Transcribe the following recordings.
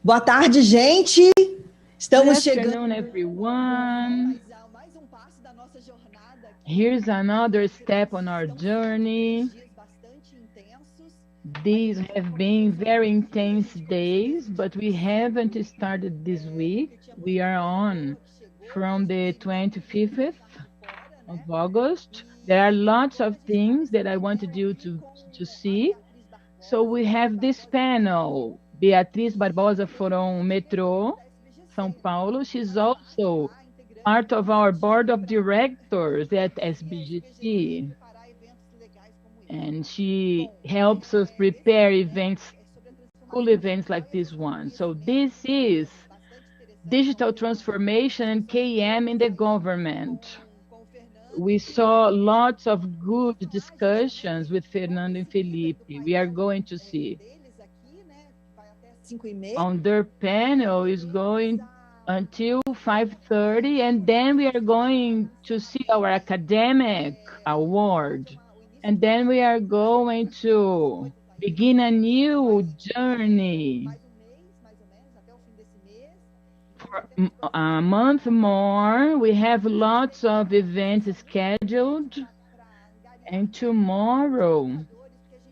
Boa tarde, gente. Estamos chegando. Good afternoon, everyone. Here's another step on our journey. These have been very intense days, but we haven't started this week. We are on from the 25th of August. There are lots of things that I wanted you to see. So we have this panel. Beatriz Barbosa from Metrô, São Paulo. She's also part of our board of directors at SBGC. And she helps us prepare events, cool events like this one. So this is digital transformation and KM in the government. We saw lots of good discussions with Fernando and Felipe. We are going to see. On their panel is going until 5:30, and then we are going to see our academic award. And then we are going to begin a new journey. For a month more, we have lots of events scheduled. And tomorrow,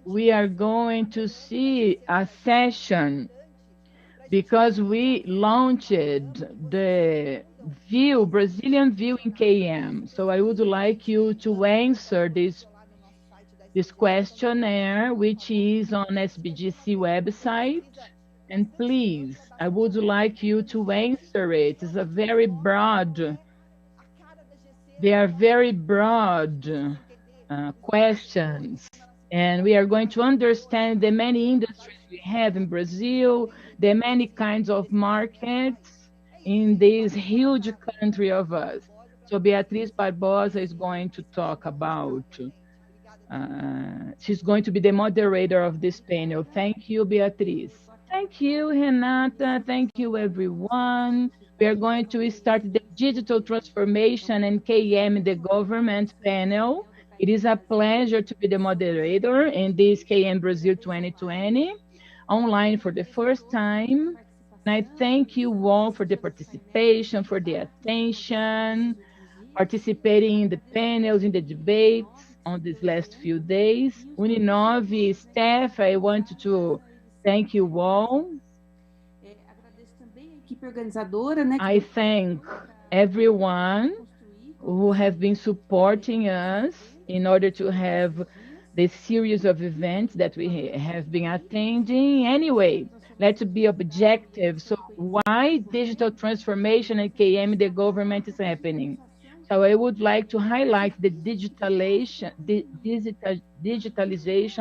we are going to see a session because we launched the view, Brazilian view in KM. So I would like you to answer this questionnaire, which is on SBGC website. And please, I would like you to answer it. It's a very broad, they are very broad questions. And we are going to understand the many industries we have in Brazil, the many kinds of markets in this huge country of us. So Beatriz Barbosa is going to talk about, she's going to be the moderator of this panel. Thank you, Beatriz. Thank you, Renata. Thank you, everyone. We are going to start the digital transformation and KM in the government panel. It is a pleasure to be the moderator in this KM Brasil 2020, online for the first time. And I thank you all for the participation, for the attention, participating in the panels, in the debates on these last few days. Uninove staff, I want to thank you all. I thank everyone who have been supporting us in order to have this series of events that we have been attending. Anyway, let's be objective. So why digital transformation and KM in the government is happening? So I would like to highlight the digitalization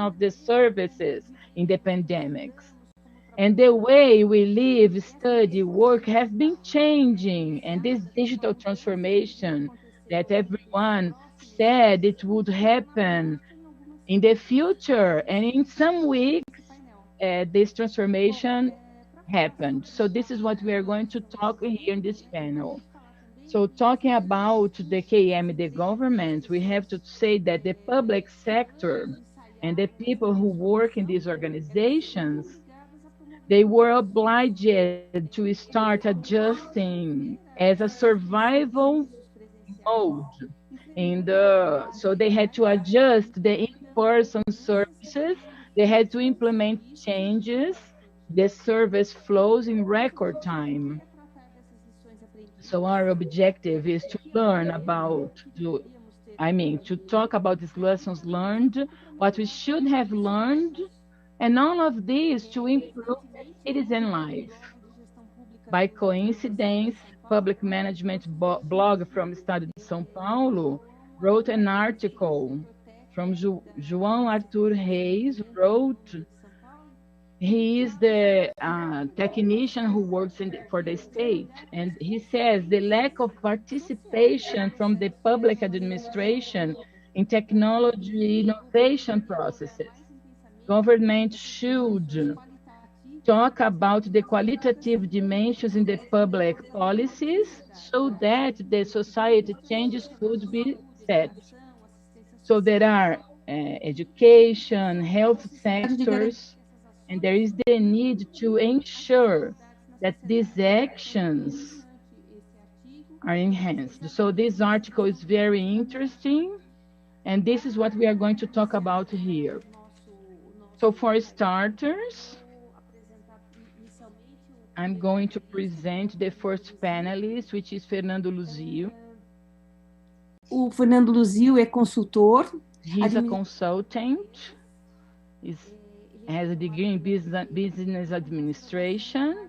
of the services in the pandemics. And the way we live, study, work have been changing. And this digital transformation that everyone said it would happen in the future. And in some weeks, this transformation happened. So this is what we are going to talk here in this panel. So talking about the KM, the government, we have to say that the public sector and the people who work in these organizations, they were obliged to start adjusting as a survival mode. So they had to adjust the in-person services. They had to implement changes, the service flows in record time. So our objective is to learn about, to talk about these lessons learned, what we should have learned, and all of this to improve citizen life. By coincidence, Public Management blog from Estado de São Paulo wrote an article from João Arthur Reis, wrote, he is the technician who works for the state, and he says the lack of participation from the public administration in technology innovation processes. Government should talk about the qualitative dimensions in the public policies so that the society changes could be set. So there are education, health sectors, and there is the need to ensure that these actions are enhanced. So this article is very interesting, and this is what we are going to talk about here. So for starters, I'm going to present the first panelist, which is Fernando Luzio. O Fernando Luzio é consultor. He's a consultant. Has a degree in business administration.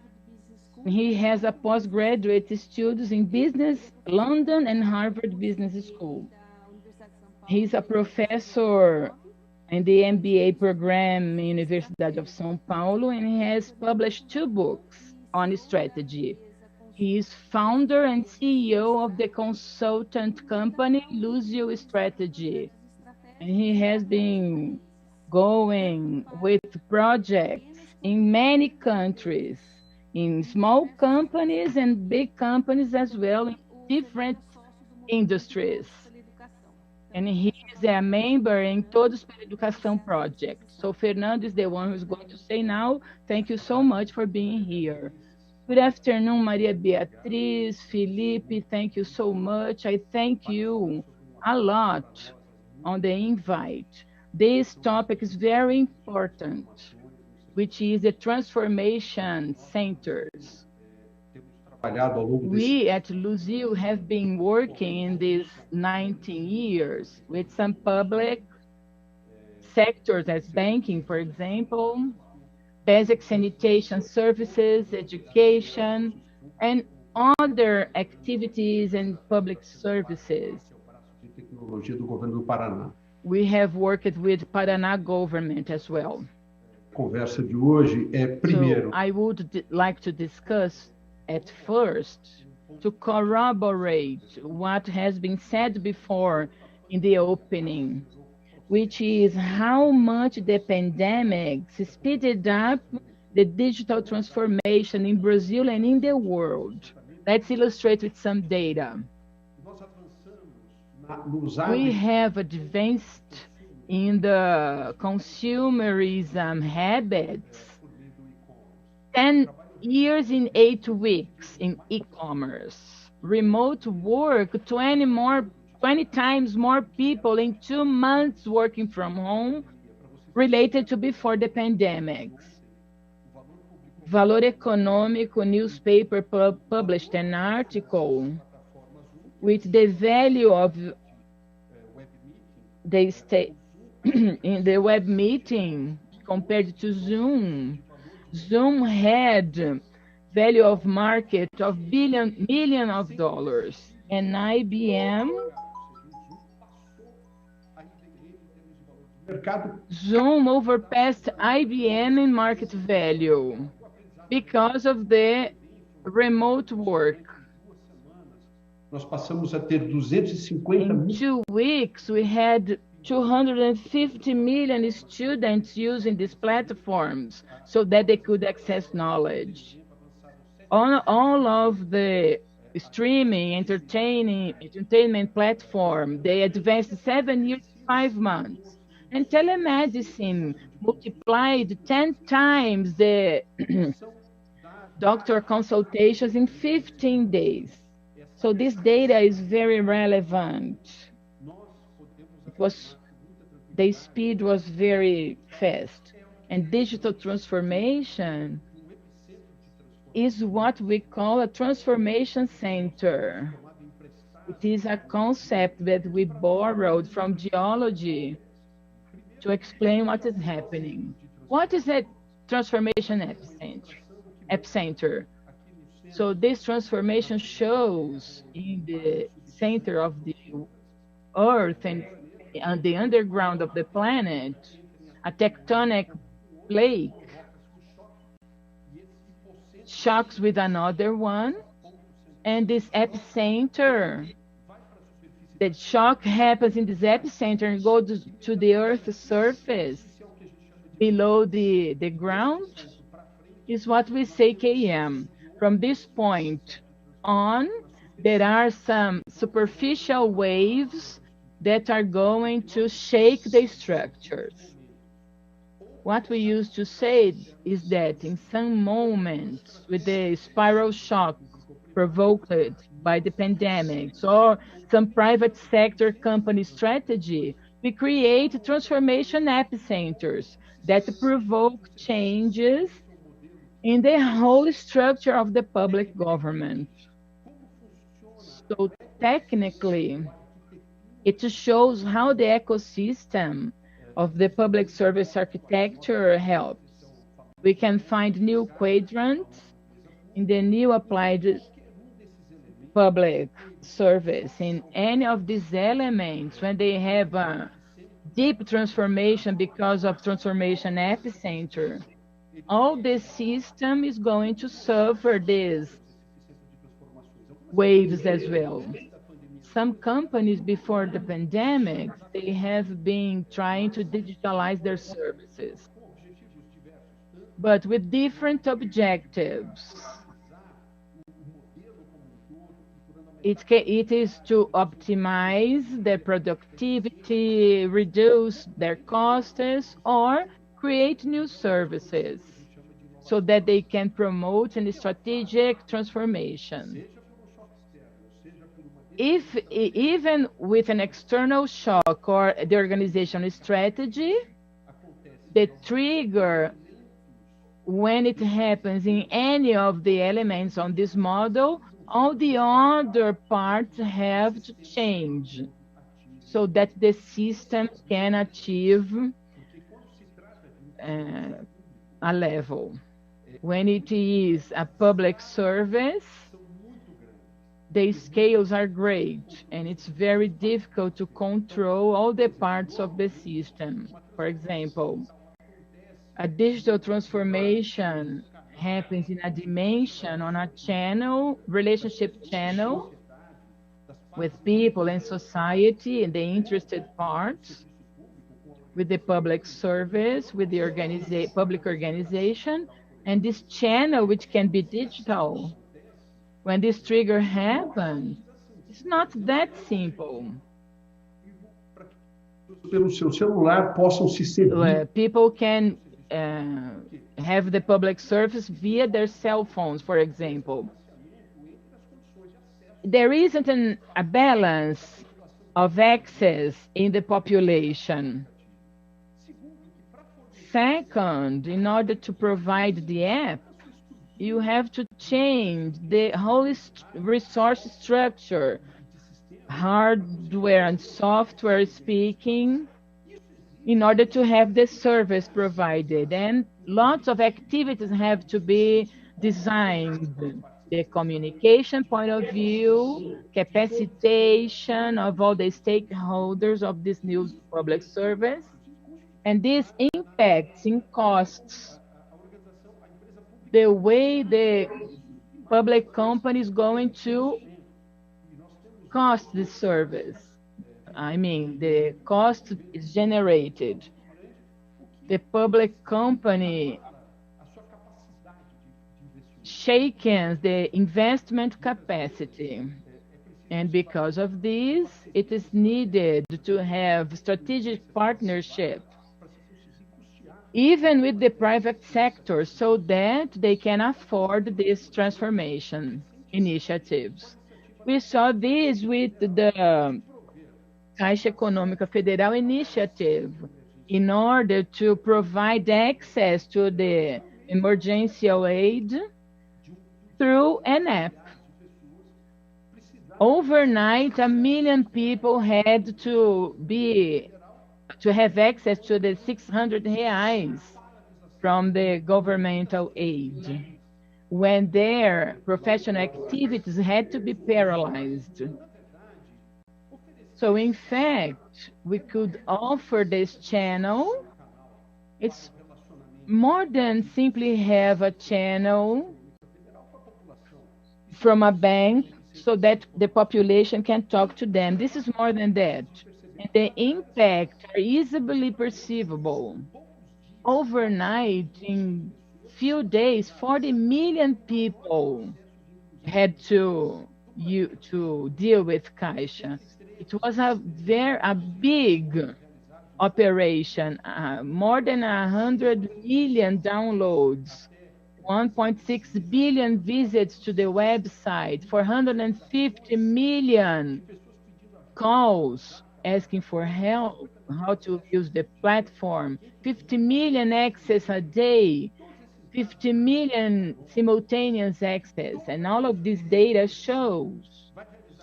He has a postgraduate studies in business, London and Harvard Business School. He's a professor in the MBA program in Universidade of São Paulo, and he has published 2 books on strategy. He is founder and CEO of the consultant company Luzio Strategy, and he has been going with projects in many countries, in small companies and big companies as well, in different industries. And he is a member in Todos pela Educação project. So Fernando is the one who's going to say now, thank you so much for being here. Good afternoon, Maria Beatriz, Felipe, thank you so much. I thank you a lot on the invite. This topic is very important, which is the transformation centers. We at Luzio have been working in these 19 years with some public sectors as banking, for example, basic sanitation services, education, and other activities and public services. We have worked with Paraná government as well. Conversa de hoje é primeiro. So I would like to discuss at first to corroborate what has been said before in the opening, which is how much the pandemic speeded up the digital transformation in Brazil and in the world. Let's illustrate with some data. We have advanced in the consumerism habits 10 years in 8 weeks in e-commerce. Remote work, 20 times more people in 2 months working from home related to before the pandemic. Valor Econômico newspaper published an article with the value of the state in the web meeting compared to Zoom. Zoom had value of market of million of dollars, and IBM Zoom overpassed IBM in market value because of the remote work. Nós passamos a ter 250 In 2 weeks, we had 250 million students using these platforms so that they could access knowledge. All of the streaming, entertainment platform, they advanced 7 years, 5 months. And telemedicine multiplied 10 times the doctor consultations in 15 days. So this data is very relevant. The speed was very fast. And digital transformation is what we call a transformation center. It is a concept that we borrowed from geology to explain what is happening. What is a transformation epicenter? So this transformation shows in the center of the Earth and on the underground of the planet a tectonic plate shocks with another one, and this epicenter, the shock happens in this epicenter and goes to the Earth's surface below the ground, is what we say KM. From this point on, there are some superficial waves that are going to shake the structures. What we used to say is that in some moments, with the spiral shock provoked by the pandemics or some private sector company strategy, we create transformation epicenters that provoke changes in the whole structure of the public government. So technically, it shows how the ecosystem of the public service architecture helps. We can find new quadrants in the new applied public service. In any of these elements, when they have a deep transformation because of transformation epicenter, all the system is going to suffer these waves as well. Some companies before the pandemic, they have been trying to digitalize their services, but with different objectives. It is to optimize their productivity, reduce their costs, or create new services so that they can promote a strategic transformation. If even with an external shock or the organizational strategy, the trigger when it happens in any of the elements on this model, all the other parts have to change so that the system can achieve a level. When it is a public service, the scales are great, and it's very difficult to control all the parts of the system. For example, a digital transformation happens in a dimension on a channel, relationship channel with people and society and the interested parts, with the public service, with the public organization, and this channel, which can be digital. When this trigger happens, it's not that simple. Pelo seu celular possam se servir. People can have the public service via their cell phones, for example. There isn't a balance of access in the population. Second, in order to provide the app, you have to change the whole resource structure, hardware and software speaking, in order to have the service provided. And lots of activities have to be designed. The communication point of view, capacitation of all the stakeholders of this new public service, and this impacts in costs. The way the public company is going to cost the service. I mean, the cost is generated. The public company shakens the investment capacity. And because of this, it is needed to have strategic partnership, even with the private sector, so that they can afford these transformation initiatives. We saw this with the Caixa Econômica Federal initiative in order to provide access to the emergency aid through an app. Overnight, 1 million people had to have access to the 600 reais from the governmental aid, when their professional activities had to be paralyzed. So in fact, we could offer this channel. It's more than simply have a channel from a bank so that the population can talk to them. This is more than that. And the impact are easily perceivable. Overnight, in few days, 40 million people had to deal with Caixa. It was a big operation, more than 100 million downloads, 1.6 billion visits to the website, 450 million calls asking for help, how to use the platform, 50 million access a day, 50 million simultaneous access, and all of this data show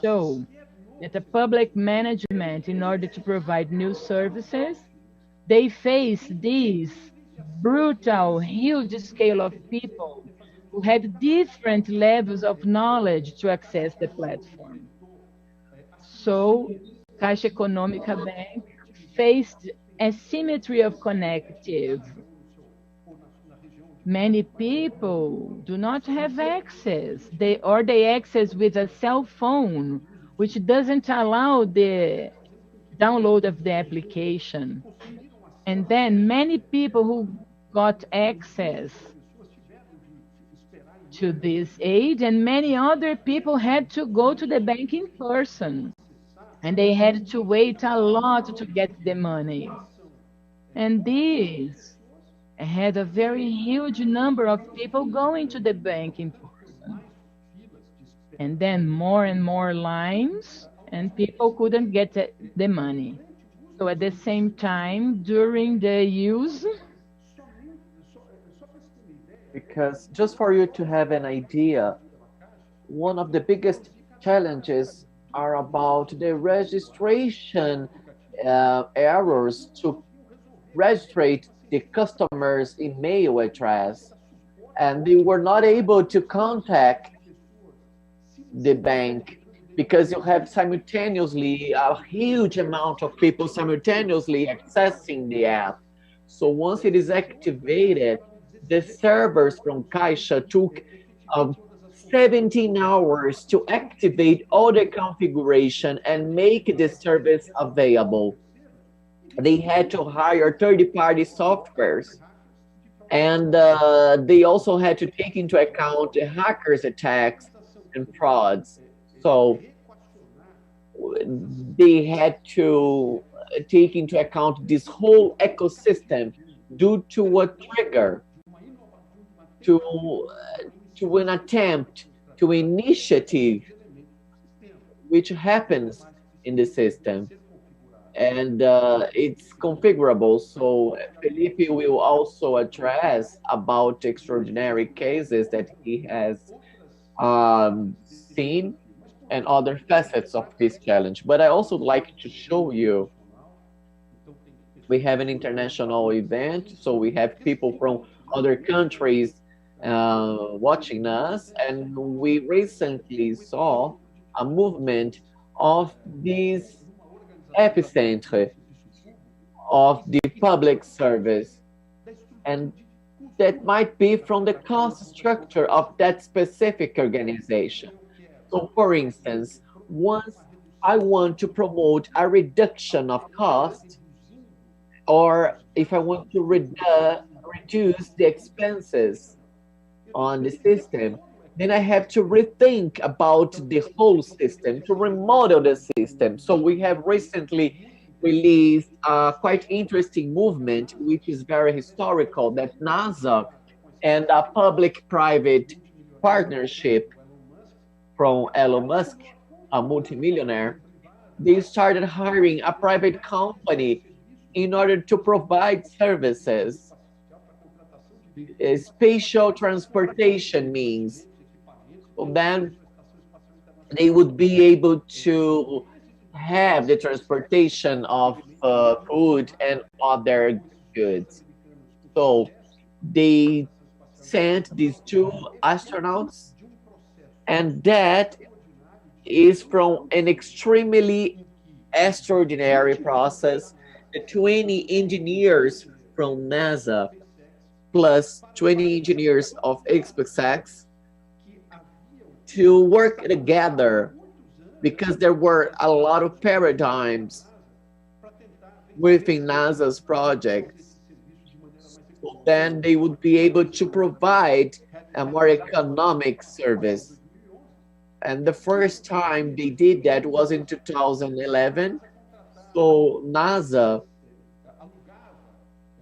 that the public management, in order to provide new services, they face this brutal, huge scale of people who had different levels of knowledge to access the platform. So, Caixa Econômica Bank faced asymmetry of connective. Many people do not have access. They access with a cell phone, which doesn't allow the download of the application. And then many people who got access to this aid, and many other people had to go to the bank in person. And they had to wait a lot to get the money. And this had a very huge number of people going to the bank in person. And then more and more lines, and people couldn't get the money. So at the same time, during the use... Because just for you to have an idea, one of the biggest challenges are about the registration errors to register the customer's email address, and they were not able to contact the bank because you have simultaneously a huge amount of people simultaneously accessing the app. So once it is activated, the servers from Caixa took 17 hours to activate all the configuration and make the service available. They had to hire third-party softwares, and they also had to take into account the hackers' attacks and frauds. So they had to take into account this whole ecosystem due to a trigger, to an attempt, to initiative which happens in the system. And it's configurable. So Felipe will also address about extraordinary cases that he has seen and other facets of this challenge. But I also like to show you, we have an international event, so we have people from other countries watching us, and we recently saw a movement of this epicenter of the public service, and that might be from the cost structure of that specific organization. So for instance, once I want to promote a reduction of cost, or if I want to reduce the expenses on the system, then I have to rethink about the whole system, to remodel the system. So we have recently released a quite interesting movement, which is very historical, that NASA and a public-private partnership from Elon Musk, a multimillionaire, they started hiring a private company in order to provide services. Spatial transportation means. So then they would be able to have the transportation of food and other goods. So they sent these two astronauts, and that is from an extremely extraordinary process. The 20 engineers from NASA plus 20 engineers of SpaceX to work together, because there were a lot of paradigms within NASA's projects. So then they would be able to provide a more economic service. And the first time they did that was in 2011. So NASA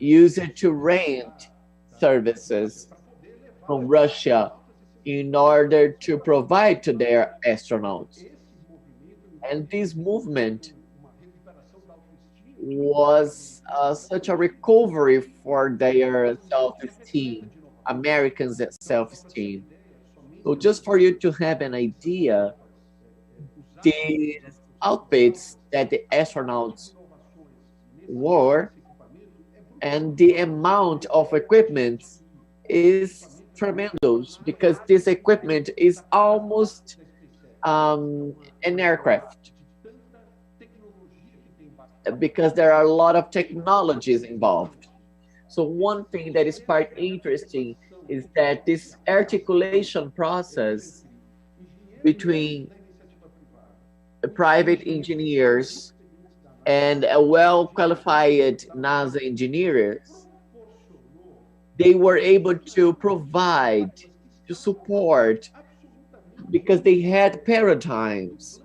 use it to rent services from Russia in order to provide to their astronauts. And this movement was such a recovery for their self-esteem, Americans' self-esteem. So just for you to have an idea, the outfits that the astronauts wore and the amount of equipment is tremendous, because this equipment is almost an aircraft, because there are a lot of technologies involved. So one thing that is quite interesting is that this articulation process between private engineers and a well-qualified NASA engineers, they were able to provide, to support, because they had paradigms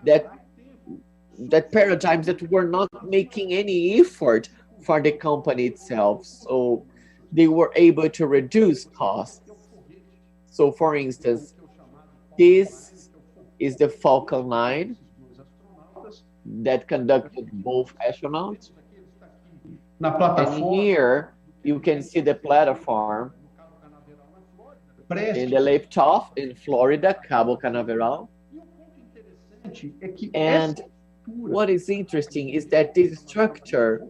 that paradigms that were not making any effort for the company itself. So they were able to reduce costs. So for instance, this is the Falcon 9 that conducted both astronauts. And here you can see the platform in the liftoff in Florida, Cabo Canaveral. And what is interesting is that this structure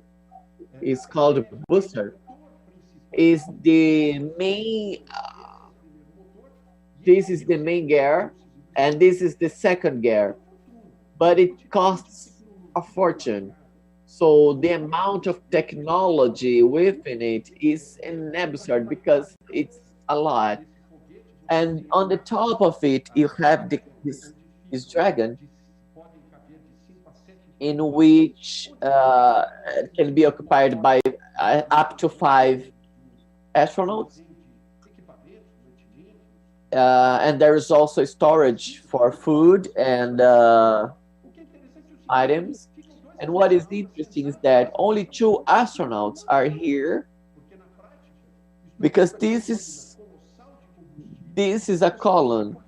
is called booster, is the main, this is the main gear, and this is the second gear, but it costs a fortune. So the amount of technology within it is an absurd, because it's a lot. And on the top of it, you have this dragon, in which can be occupied by up to 5 astronauts. And there is also storage for food and items. And what is interesting is that only 2 astronauts are here, because this is a column,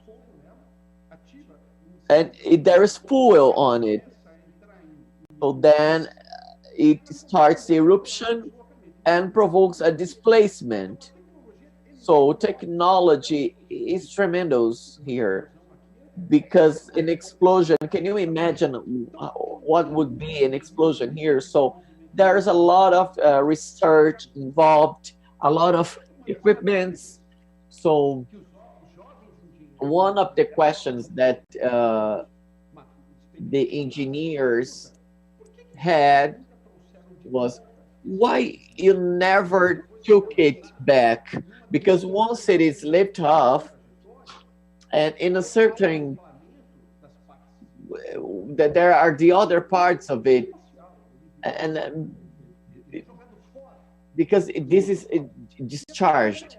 and there is fuel on it. So then it starts the eruption and provokes a displacement. So technology is tremendous here, because an explosion, can you imagine what would be an explosion here? So there's a lot of research involved, a lot of equipments. So one of the questions that the engineers had was, why you never took it back? Because once it is lifted off, and in a certain, that there are the other parts of it, and because this is discharged,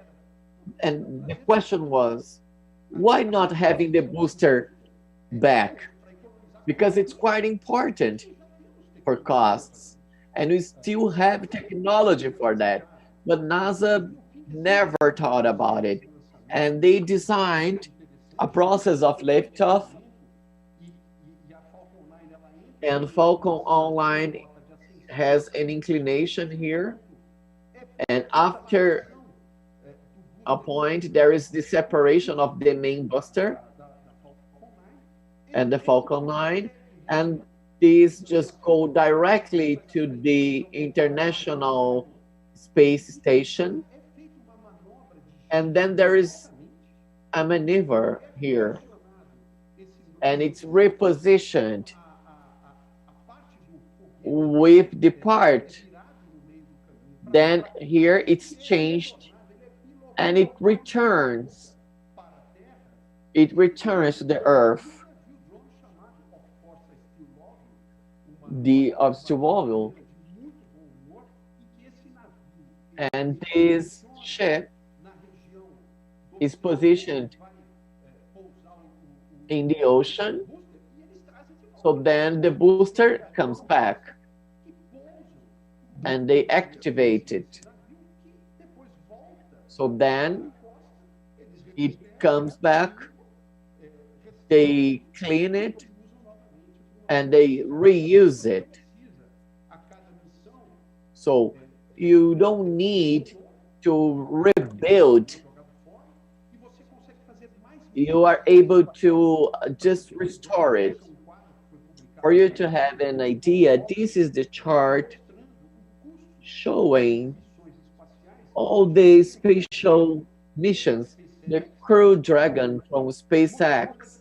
and the question was, why not having the booster back? Because it's quite important for costs, and we still have technology for that, but NASA never thought about it, and they designed a process of liftoff, and Falcon Online has an inclination here, and after a point there is the separation of the main booster and the Falcon 9, and these just go directly to the International Space Station. And then there is a maneuver here, and it's repositioned with the part. Then here it's changed, and it returns to the Earth. The obstacle, and this ship is positioned in the ocean. So then the booster comes back. and they activate it. So then it comes back, they clean it, and they reuse it. So you don't need to rebuild. You are able to just restore it. For you to have an idea, this is the chart showing all the spatial missions, the Crew Dragon from SpaceX.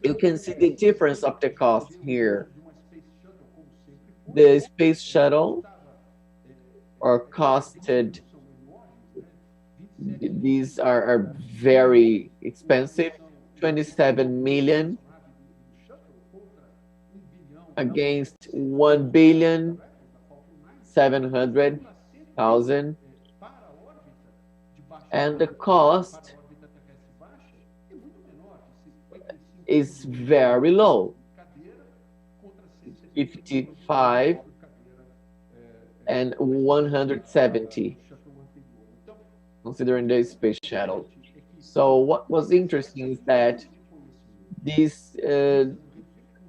You can see the difference of the cost here. The space shuttle are costed, these are very expensive, 27 million against 1,700,000, and the cost is very low, 55 and 170, considering the space shuttle. So what was interesting is that this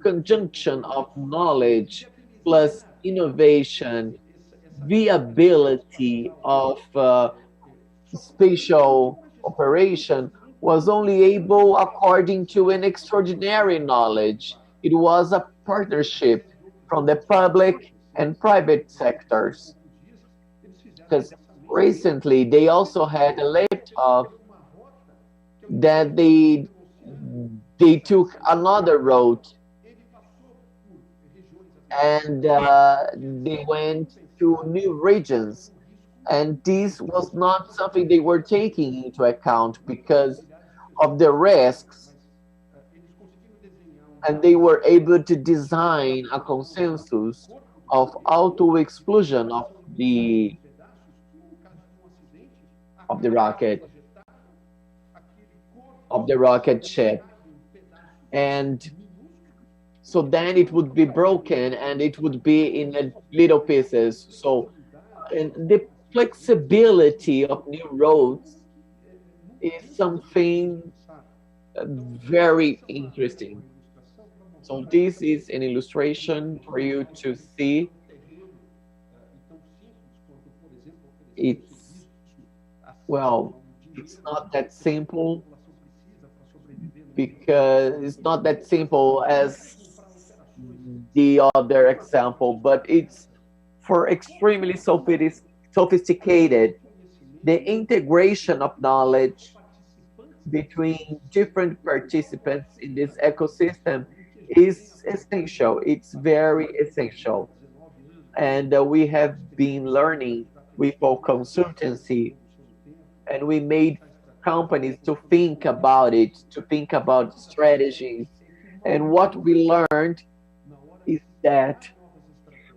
conjunction of knowledge plus innovation, viability of spatial operation was only able according to an extraordinary knowledge. It was a partnership from the public and private sectors. Because recently they also had a liftoff that they took another road, and they went to new regions. And this was not something they were taking into account because of the risks. And they were able to design a consensus of auto-exclusion of the rocket ship. And so then it would be broken and it would be in little pieces. So and the flexibility of new roads is something very interesting. So this is an illustration for you to see. It's, well, it's not that simple, because it's not that simple as the other example, but it's for extremely sophisticated. The integration of knowledge between different participants in this ecosystem is essential. It's very essential. And we have been learning with our consultancy, and we made companies to think about it, to think about strategies. And what we learned is that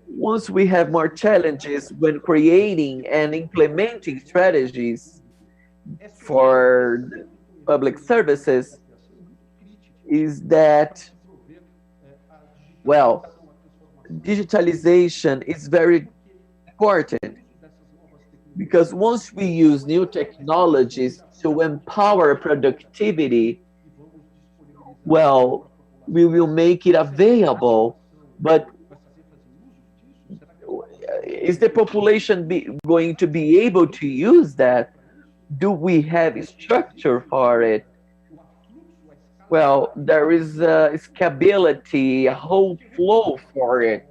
once we have more challenges when creating and implementing strategies for public services, is that, well, digitalization is very important, because once we use new technologies to empower productivity, well, we will make it available. But is the population going to be able to use that? Do we have a structure for it? Well, there is a scalability, a whole flow for it.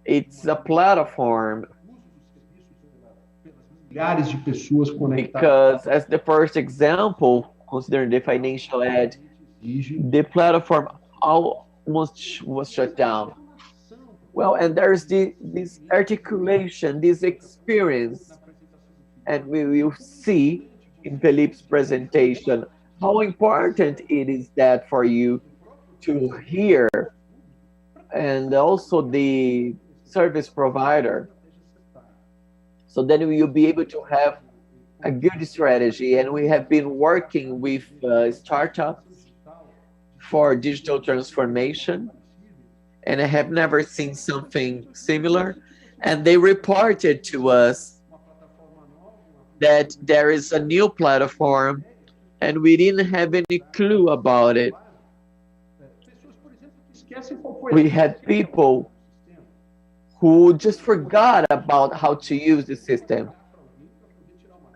It's a platform. Because as the first example, considering the financial aid, the platform almost was shut down. Well, and there's this articulation, this experience, and we will see in Felipe's presentation how important it is that for you to hear, and also the service provider, so then we will be able to have a good strategy. And we have been working with startups for digital transformation, and I have never seen something similar. And they reported to us that there is a new platform and we didn't have any clue about it. We had people who just forgot about how to use the system,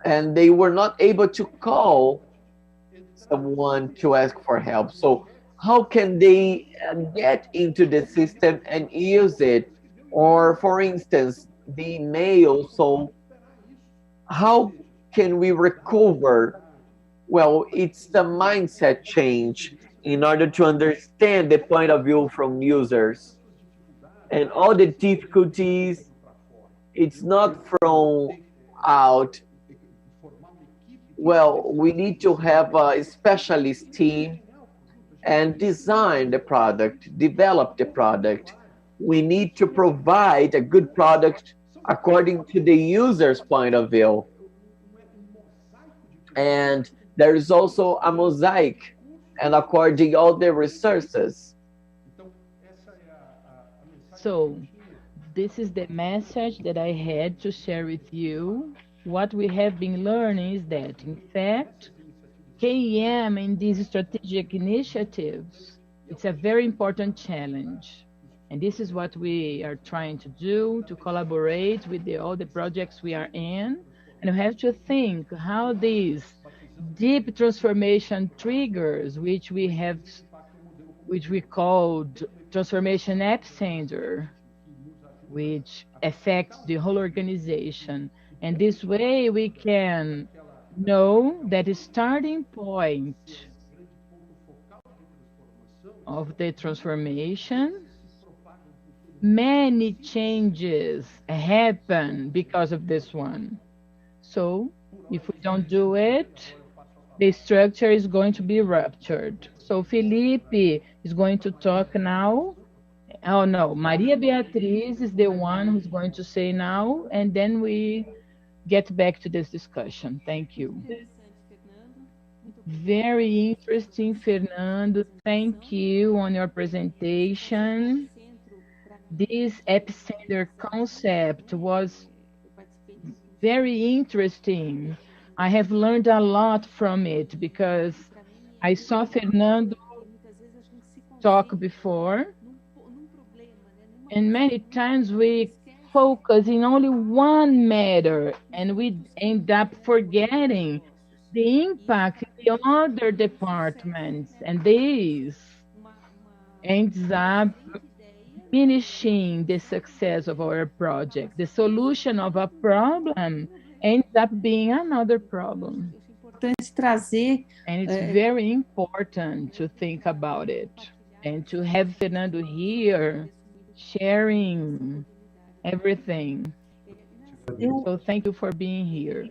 and they were not able to call someone to ask for help. So how can they get into the system and use it? Or for instance, the email. So how can we recover? Well, it's the mindset change in order to understand the point of view from users. And all the difficulties, it's not from out. Well, we need to have a specialist team and design the product, develop the product. We need to provide a good product according to the user's point of view. And there is also a mosaic, and according all the resources. So this is the message that I had to share with you. What we have been learning is that, in fact, KM in these strategic initiatives, it's a very important challenge. And this is what we are trying to do, to collaborate with all the projects we are in. And we have to think how these deep transformation triggers, which we called transformation epicenter, which affects the whole organization. And this way we can know that the starting point of the transformation, many changes happen because of this one. So if we don't do it, the structure is going to be ruptured. So Felipe is going to talk now. Oh no, Maria Beatriz is the one who's going to say now, and then we get back to this discussion. Thank you. Very interesting, Fernando. Thank you on your presentation. This epicenter concept was very interesting. I have learned a lot from it because I saw Fernando talk before, and many times we focus in only one matter and we end up forgetting the impact in the other departments, and this ends up diminishing the success of our project. The solution of a problem ends up being another problem. And it's very important to think about it and to have Fernando here sharing everything. So thank you for being here.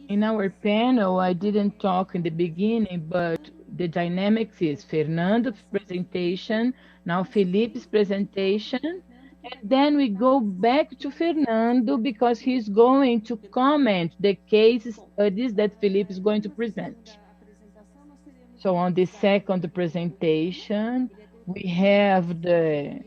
In our panel, I didn't talk in the beginning, but the dynamics is Fernando's presentation, now Felipe's presentation, and then we go back to Fernando because he's going to comment the case studies that Felipe is going to present. So on the second presentation, we have the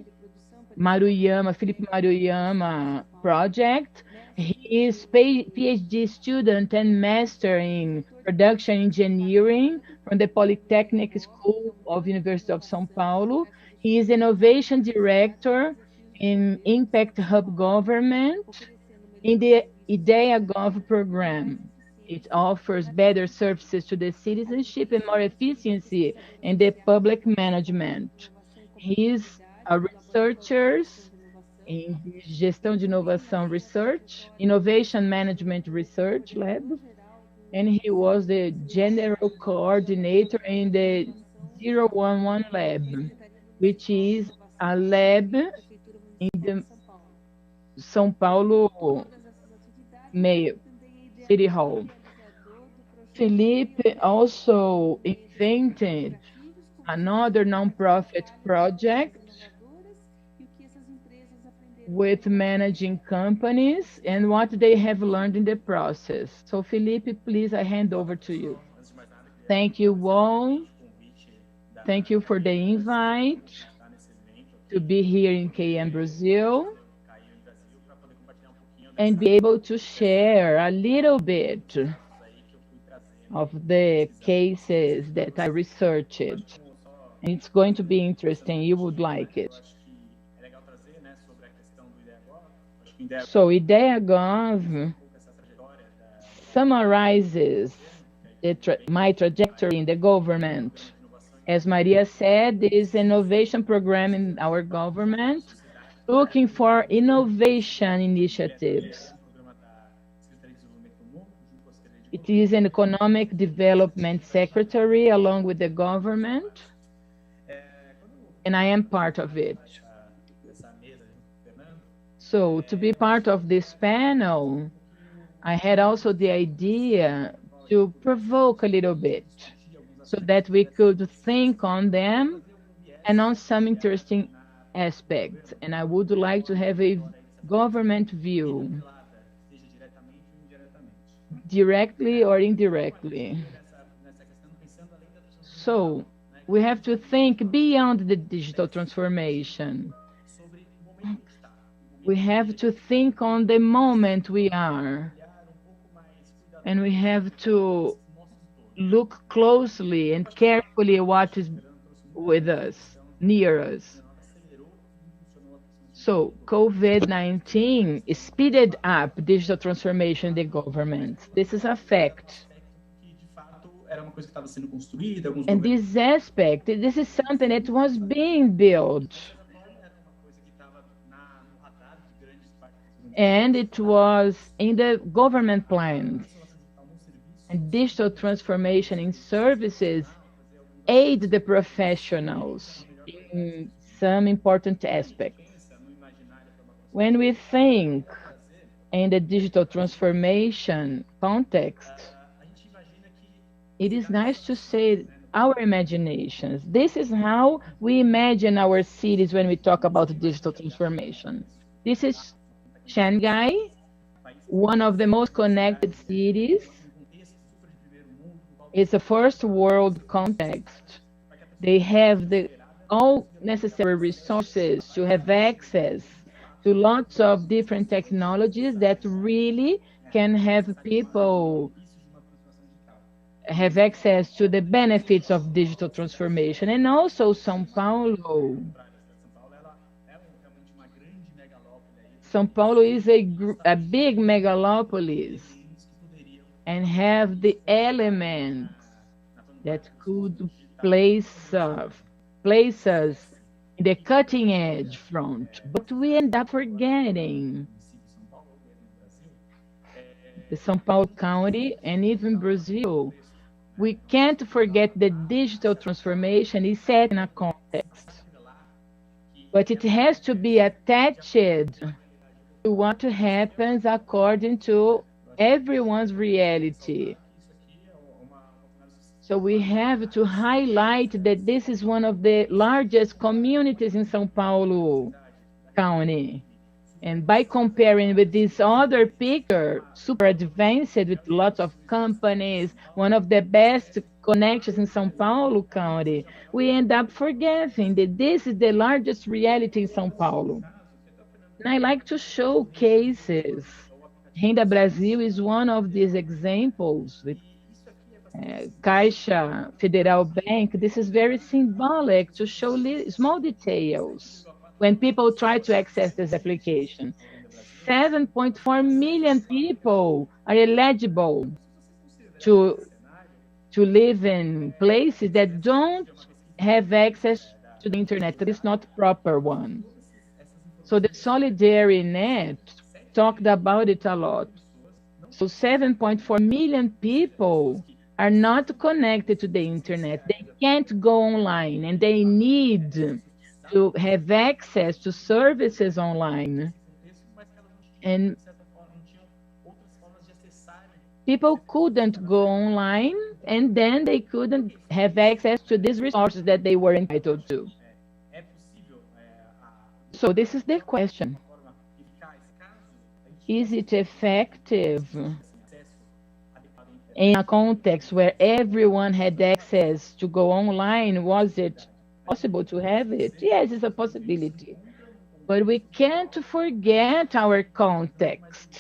Felipe Maruyama project. He is PhD student and master in production engineering from the Polytechnic School of University of São Paulo. He is innovation director in Impact Hub Government in the IdeaGov program. It offers better services to the citizenship and more efficiency in the public management. He's a researcher in the Gestão de Inovação Research, Innovation Management Research Lab, and he was the general coordinator in the 011 Lab, which is a lab in the São Paulo Mayor City Hall. Felipe also invented another nonprofit project with managing companies and what they have learned in the process. So Felipe, please, I hand over to you. Thank you all Thank you for the invite to be here in KM Brazil and be able to share a little bit of the cases that I researched. And it's going to be interesting. You would like it. So IdeaGov summarizes my trajectory in the government. As Maria said, there is an innovation program in our government looking for innovation initiatives. It is an economic development secretary along with the government, and I am part of it. So to be part of this panel, I had also the idea to provoke a little bit so that we could think on them and on some interesting aspects. And I would like to have a government view, directly or indirectly. So we have to think beyond the digital transformation. We have to think on the moment we are. And we have to look closely and carefully at what is with us, near us. So COVID-19 speeded up digital transformation in the government. This is a fact. And this aspect, this is something that was being built. And it was in the government plans. And digital transformation in services aid the professionals in some important aspects. When we think in the digital transformation context, it is nice to say our imaginations. This is how we imagine our cities when we talk about digital transformation. This is Shanghai, one of the most connected cities. It's a first world context. They have all necessary resources to have access to lots of different technologies that really can have people have access to the benefits of digital transformation. And also São Paulo. São Paulo is a big megalopolis and have the elements that could place us in the cutting edge front. But we end up forgetting the São Paulo County and even Brazil. We can't forget that digital transformation is set in a context, but it has to be attached to what happens according to everyone's reality. So we have to highlight that this is one of the largest communities in São Paulo County. And by comparing with this other picture, super advanced with lots of companies, one of the best connections in São Paulo County, we end up forgetting that this is the largest reality in São Paulo. And I like to show cases. Renda Brasil is one of these examples with Caixa Federal Bank. This is very symbolic to show small details when people try to access this application. 7.4 million people are eligible to live in places that don't have access to the internet, that is not proper one. So the Solidarity Net talked about it a lot. So 7.4 million people are not connected to the internet. They can't go online, and they need to have access to services online. And people couldn't go online, and then they couldn't have access to these resources that they were entitled to. So this is the question. Is it effective in a context where everyone had access to go online, was it possible to have it? Yes, it's a possibility. But we can't forget our context.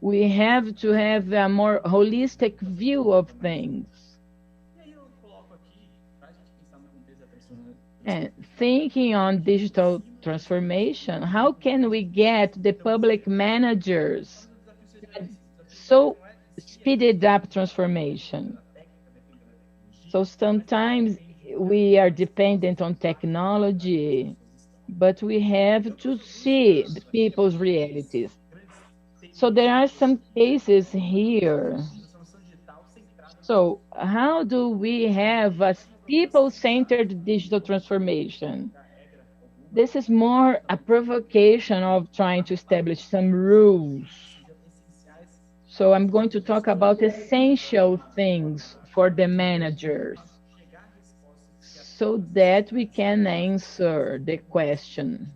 We have to have a more holistic view of things. And thinking on digital transformation, how can we get the public managers so speeded up transformation? So sometimes we are dependent on technology, but we have to see the people's realities. So there are some cases here. So how do we have a people-centered digital transformation? This is more a provocation of trying to establish some rules. So I'm going to talk about essential things for the managers so that we can answer the question.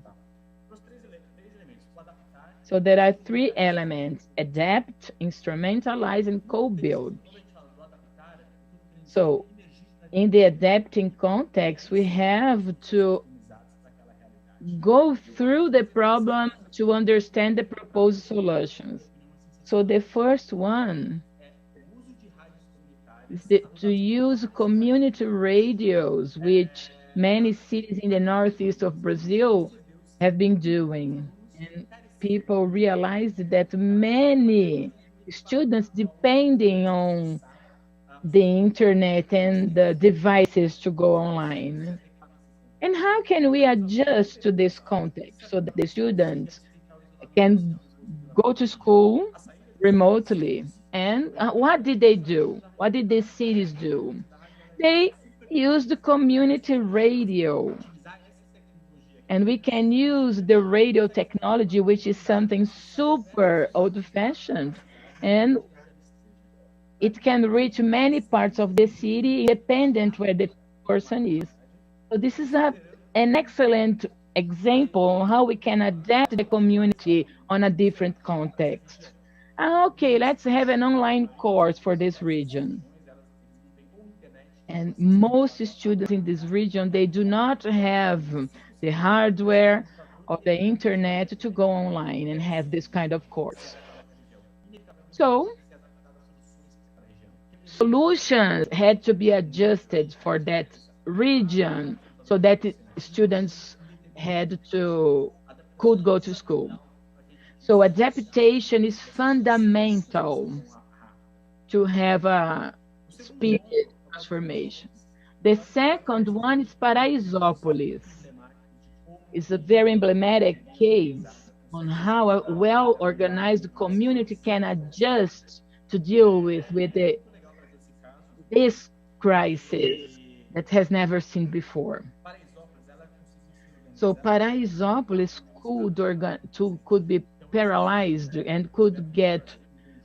So there are three elements: adapt, instrumentalize, and co-build. So in the adapting context, we have to go through the problem to understand the proposed solutions. So the first one is to use community radios, which many cities in the northeast of Brazil have been doing. And people realized that many students depending on the internet and the devices to go online. And how can we adjust to this context so that the students can go to school remotely? And what did they do? What did the cities do? They used the community radio. And we can use the radio technology, which is something super old-fashioned, and it can reach many parts of the city, independent where the person is. So this is an excellent example on how we can adapt the community on a different context. Okay, let's have an online course for this region. And most students in this region, they do not have the hardware or the internet to go online and have this kind of course. So solutions had to be adjusted for that region so that students could go to school. So adaptation is fundamental to have a speedy transformation. The second one is Paraisópolis. It's a very emblematic case on how a well-organized community can adjust to deal with this crisis that has never seen before. So Paraisópolis could be paralyzed and could get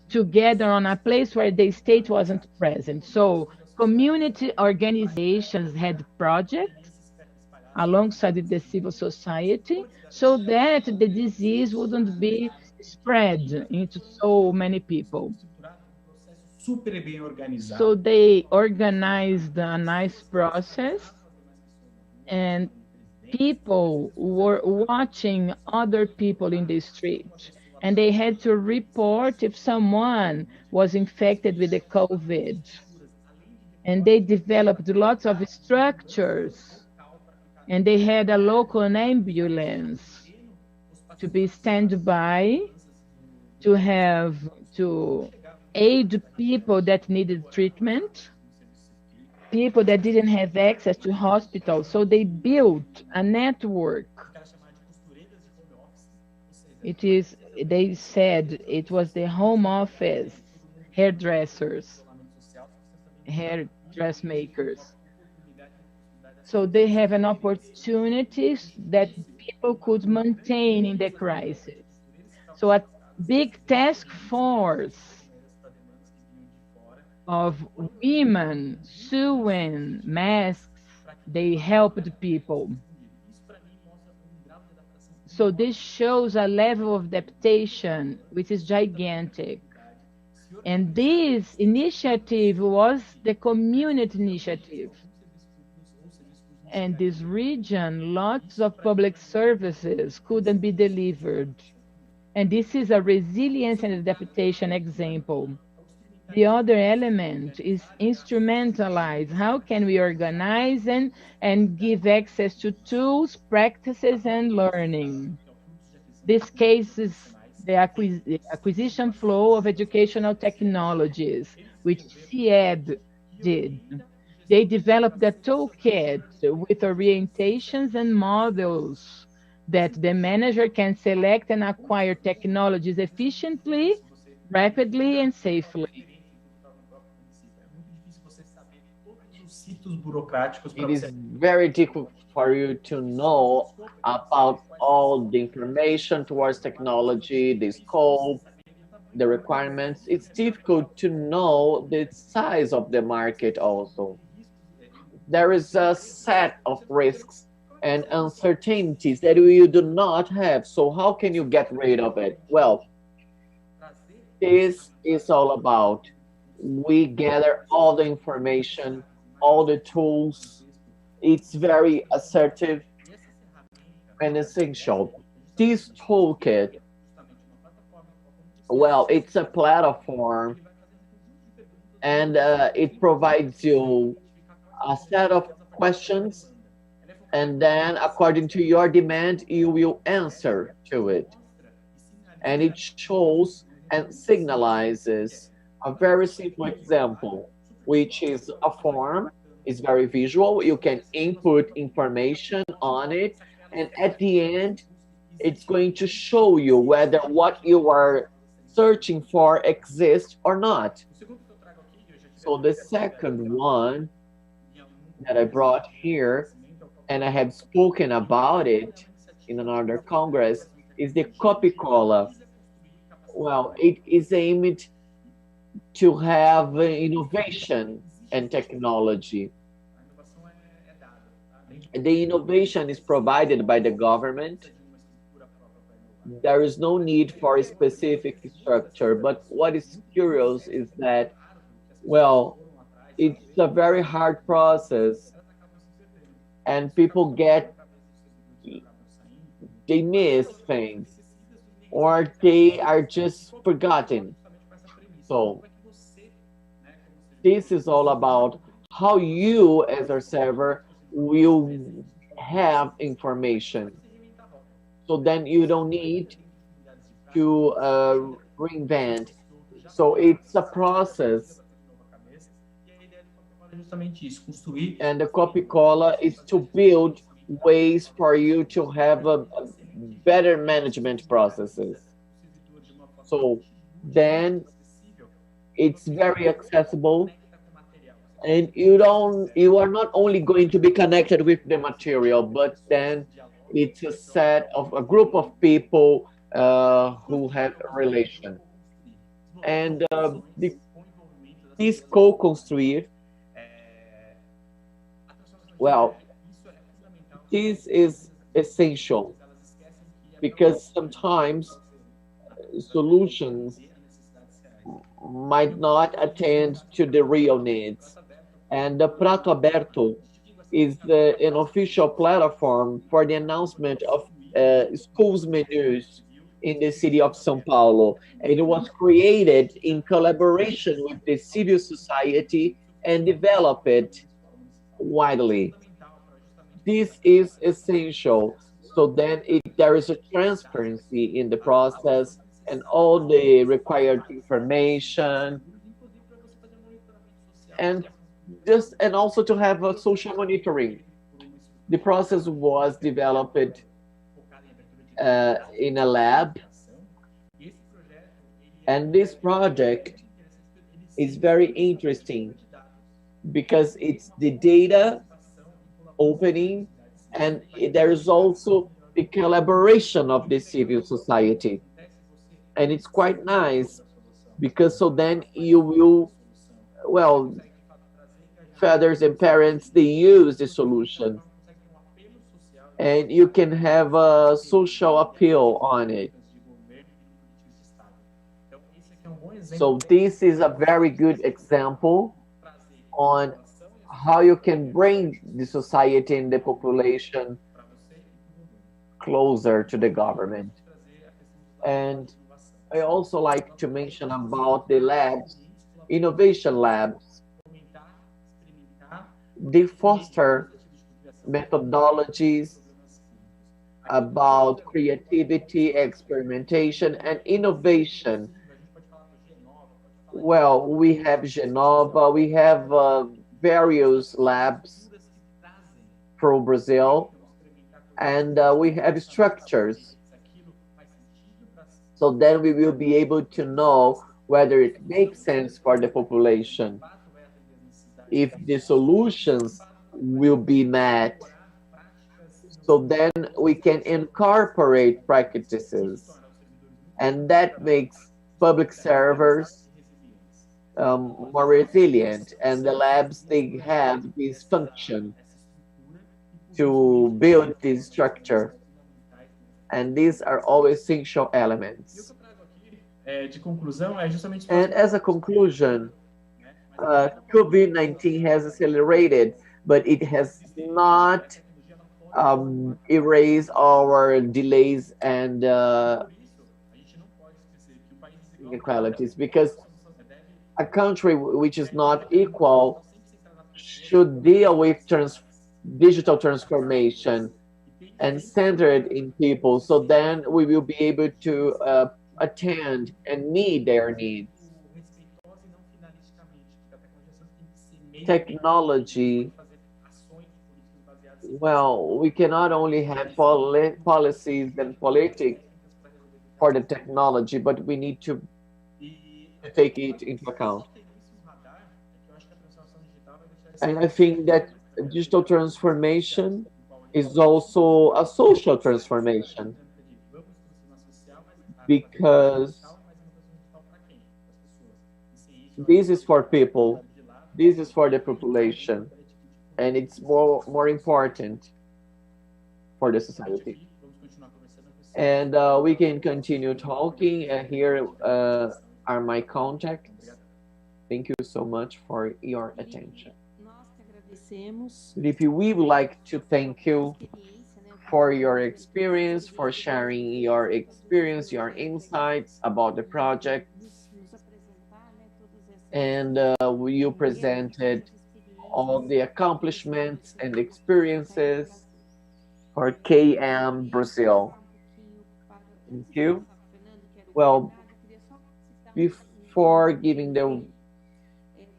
together on a place where the state wasn't present. So community organizations had projects alongside with the civil society so that the disease wouldn't be spread into so many people. So they organized a nice process, and people were watching other people in the street, and they had to report if someone was infected with the COVID. And they developed lots of structures, and they had a local ambulance to be standby to aid people that needed treatment, people that didn't have access to hospitals. So they built a network. They said it was the home office hairdressers, hairdressmakers. So they have an opportunity that people could maintain in the crisis. So a big task force of women sewing masks, they helped people. So this shows a level of adaptation which is gigantic. And this initiative was the community initiative. And this region, lots of public services couldn't be delivered. And this is a resilience and adaptation example. The other element is instrumentalize. How can we organize and give access to tools, practices, and learning? This case is the acquisition flow of educational technologies, which CEB did. They developed a toolkit with orientations and models that the manager can select and acquire technologies efficiently, rapidly, and safely. It is very difficult for you to know about all the information towards technology, the scope, the requirements. It's difficult to know the size of the market also. There is a set of risks and uncertainties that you do not have. So how can you get rid of it? Well, this is all about we gather all the information, all the tools. It's very assertive and essential. This toolkit, well, it's a platform and it provides you a set of questions, and then according to your demand, you will answer to it. And it shows and signalizes a very simple example, which is a form. It's very visual. You can input information on it, and at the end, it's going to show you whether what you are searching for exists or not. So the second one that I brought here, and I have spoken about it in another Congress, is the copy cola. Well, it is aimed to have innovation and technology. The innovation is provided by the government. There is no need for a specific structure, but what is curious is that, well, it's a very hard process, and people they miss things, or they are just forgotten. So this is all about how you as a server will have information. So then you don't need to reinvent. So it's a process. And the copy cola is to build ways for you to have a better management processes. So then it's very accessible, and you are not only going to be connected with the material, but then it's a group of people who have a relation. And this co-construir, well, this is essential because sometimes solutions might not attend to the real needs. And the Prato Aberto is an official platform for the announcement of schools menus in the city of São Paulo. And it was created in collaboration with the civil society and developed widely. This is essential. So then there is a transparency in the process and all the required information, and also to have a social monitoring. The process was developed in a lab, and this project is very interesting because it's the data opening, and there is also the collaboration of the civil society. And it's quite nice because so then you will, well, fathers and parents, they use the solution and you can have a social appeal on it. So this is a very good example on how you can bring the society and the population closer to the government. And I also like to mention about the labs, innovation labs. They foster methodologies about creativity, experimentation, and innovation. Well, we have Genova, we have various labs from Brazil, and we have structures. So then we will be able to know whether it makes sense for the population, if the solutions will be met. So then we can incorporate practices, and that makes public servers more resilient, and the labs, they have this function to build this structure, and these are all essential elements. And as a conclusion, COVID-19 has accelerated, but it has not erased our delays and inequalities, because a country which is not equal should deal with digital transformation and centered in people, so then we will be able to attend and meet their needs. Technology, well, we cannot only have policies and politics for the technology, but we need to take it into account. And I think that digital transformation is also a social transformation, because this is for people, this is for the population, and it's more important for the society. And we can continue talking. Here are my contacts. Thank you so much for your attention. Felipe, we would like to thank you for your experience, for sharing your experience, your insights about the project. And you presented all the accomplishments and experiences for KM Brasil. Thank you. Well, before giving the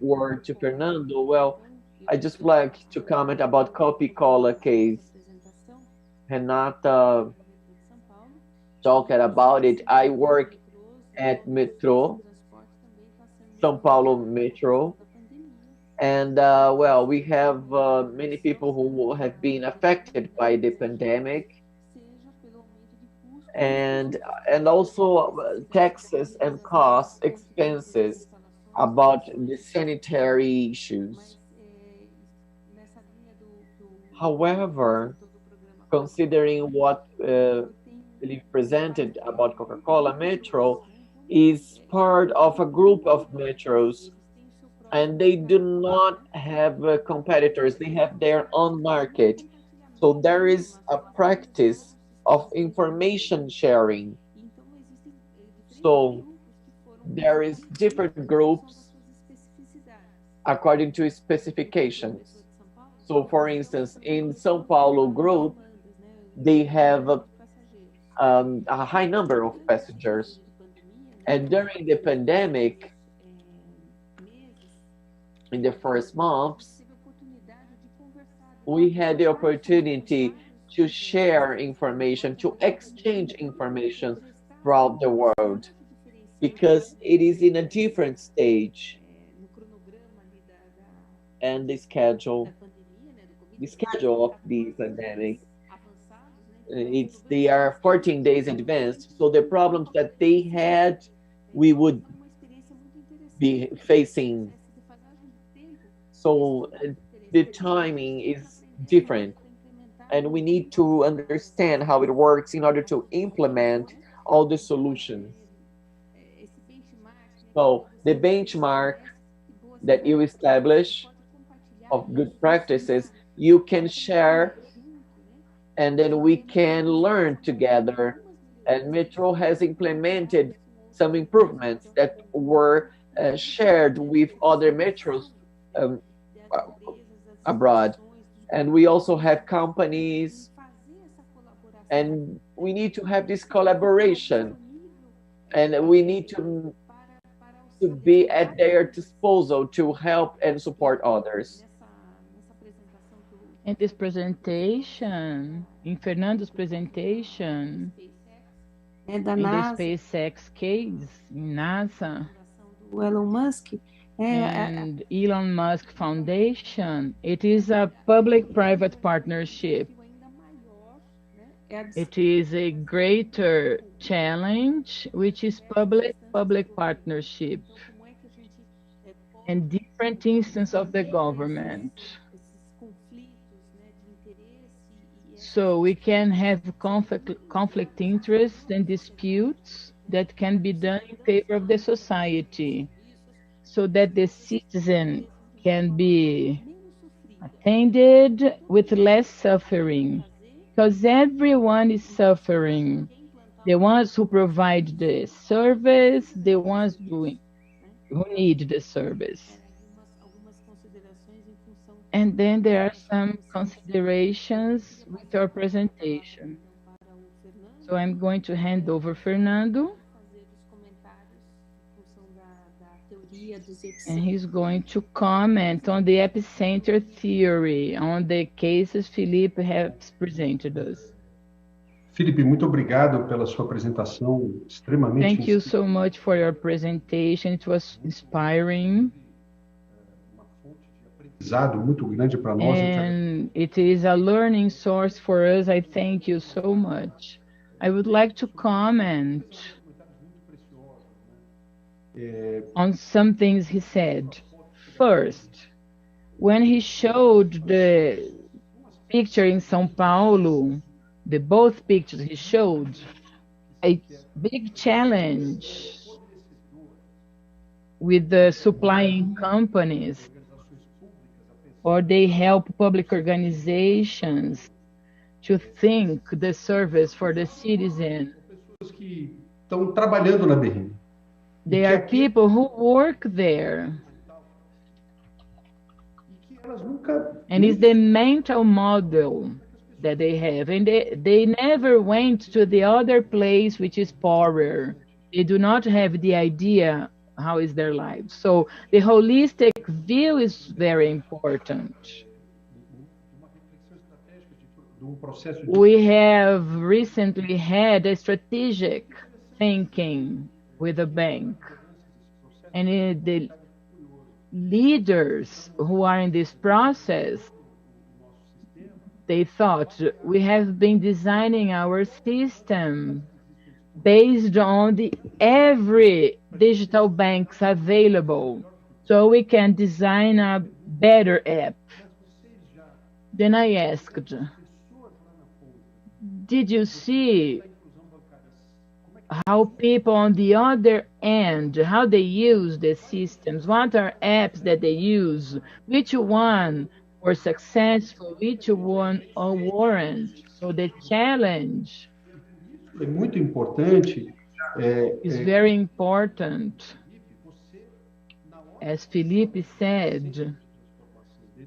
word to Fernando, well, I just like to comment about Copy-Cola case. Renata talked about it. I work at Metro, São Paulo Metro, and well, we have many people who have been affected by the pandemic, and also taxes and costs, expenses about the sanitary issues. However, considering what Felipe presented about Coca-Cola, Metro is part of a group of metros, and they do not have competitors. They have their own market. So there is a practice of information sharing. So there is different groups according to specifications. So for instance, in São Paulo group, they have a high number of passengers. And during the pandemic, in the first months, we had the opportunity to share information, to exchange information throughout the world, because it is in a different stage. And the schedule of the pandemic, they are 14 days advanced. So the problems that they had, we would be facing. So the timing is different, and we need to understand how it works in order to implement all the solutions. So the benchmark that you establish of good practices, you can share, and then we can learn together. And Metro has implemented some improvements that were shared with other metros um, abroad. And we also have companies, and we need to have this collaboration, and we need to be at their disposal to help and support others. In this presentation, in Fernando's presentation, in the SpaceX case, in NASA, Elon Musk, and Elon Musk Foundation, it is a public-private partnership. It is a greater challenge, which is public-public partnership and different instances of the government. So we can have conflict interests and disputes that can be done in favor of the society, so that the citizen can be attended with less suffering, because everyone is suffering. The ones who provide the service, the ones who need the service. And then there are some considerations with our presentation. So I'm going to hand over Fernando, and he's going to comment on the epicenter theory, on the cases Felipe has presented us. Felipe, muito obrigado pela sua apresentação extremamente. Thank you so much for your presentation. It was inspiring. Muito grande para nós. And it is a learning source for us. I thank you so much. I would like to comment on some things he said. First, when he showed the picture in São Paulo, both pictures he showed, a big challenge with the supplying companies, or they help public organizations to think the service for the citizen. Estão trabalhando na BRM. They are people who work there. And it's the mental model that they have. And they never went to the other place, which is poorer. They do not have the idea how is their life. So the holistic view is very important. We have recently had a strategic thinking with a bank, and the leaders who are in this process, they thought, we have been designing our system based on every digital banks available, so we can design a better app. Then I asked, did you see how people on the other end, how they use the systems? What are apps that they use? Which one were successful? Which one weren't? So the challenge is very important. As Felipe said,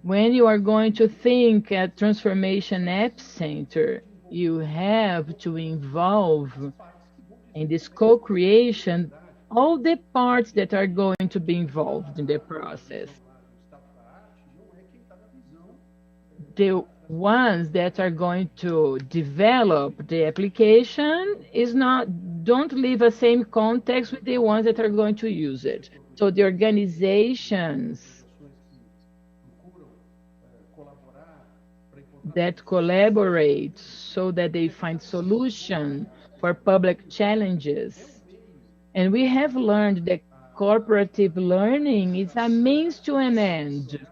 when you are going to think at Transformation Epicenter, you have to involve in this co-creation all the parts that are going to be involved in the process. The ones that are going to develop the application don't live the same context with the ones that are going to use it. So the organizations that collaborate so that they find solution for public challenges. And we have learned that cooperative learning is a means to an end.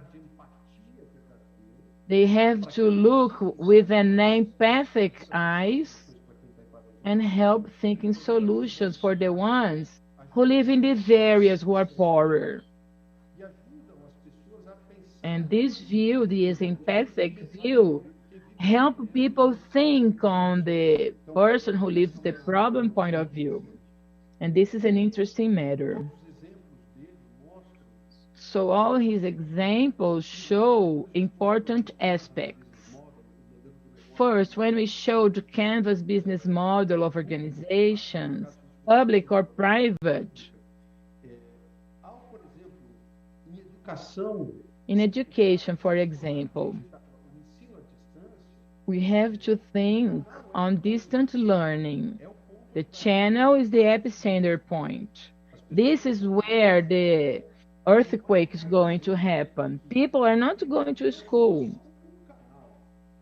They have to look with an empathic eyes and help thinking solutions for the ones who live in these areas who are poorer. And this view, this empathic view, help people think on the person who lives the problem point of view. And this is an interesting matter. So all his examples show important aspects. First, when we showed Canvas business model of organizations, public or private, in education, for example, we have to think on distant learning. The channel is the epicenter point. This is where the earthquake is going to happen. People are not going to school.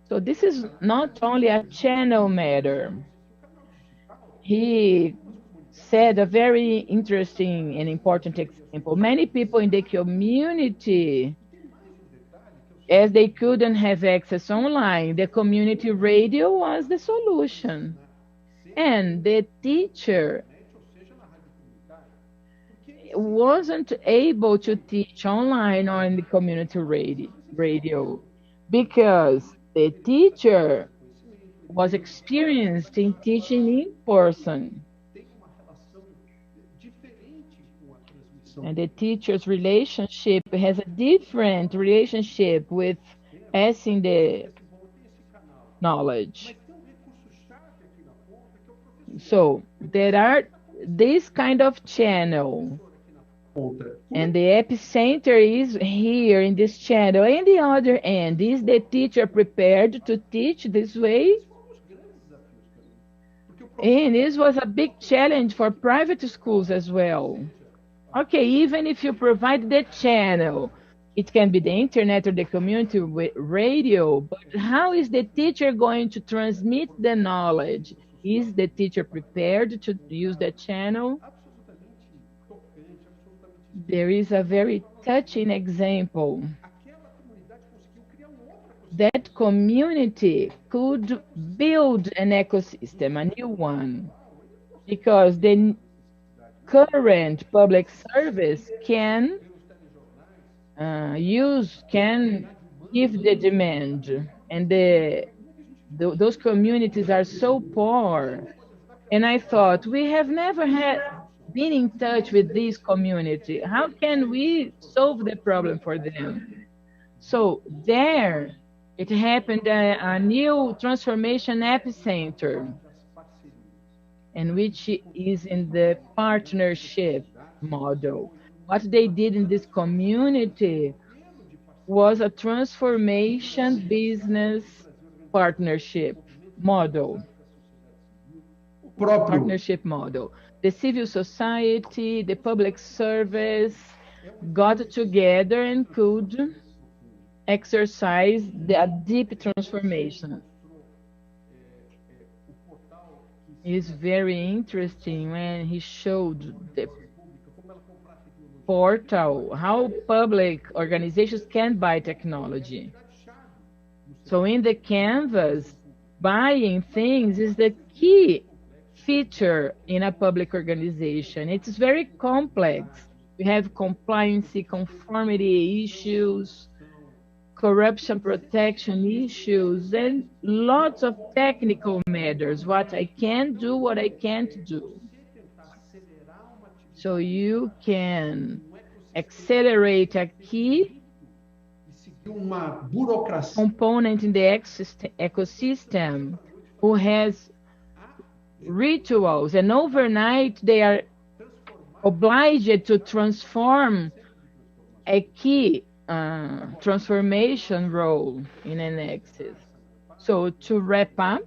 So this is not only a channel matter. He said a very interesting and important example. Many people in the community, as they couldn't have access online, the community radio was the solution. And the teacher wasn't able to teach online or in the community radio because the teacher was experienced in teaching in person. And the teacher's relationship has a different relationship with passing the knowledge. So there are this kind of channel, and the epicenter is here in this channel. And the other end, is the teacher prepared to teach this way? And this was a big challenge for private schools as well. Okay, even if you provide the channel, it can be the internet or the community radio, but how is the teacher going to transmit the knowledge? Is the teacher prepared to use the channel? There is a very touching example. That community could build an ecosystem, a new one, because the current public service can give the demand, and those communities are so poor. And I thought, we have never been in touch with this community. How can we solve the problem for them? So there, it happened a new transformation epicenter, and which is in the partnership model. What they did in this community was a transformation business partnership model. Partnership model. The civil society, the public service got together and could exercise a deep transformation. It's very interesting when he showed the portal, how public organizations can buy technology. So in the canvas, buying things is the key feature in a public organization. It's very complex. We have compliance, conformity issues, corruption protection issues, and lots of technical matters, what I can do, what I can't do. So you can accelerate a key component in the ecosystem who has rituals, and overnight they are obliged to transform a key transformation role in an axis. So to wrap up,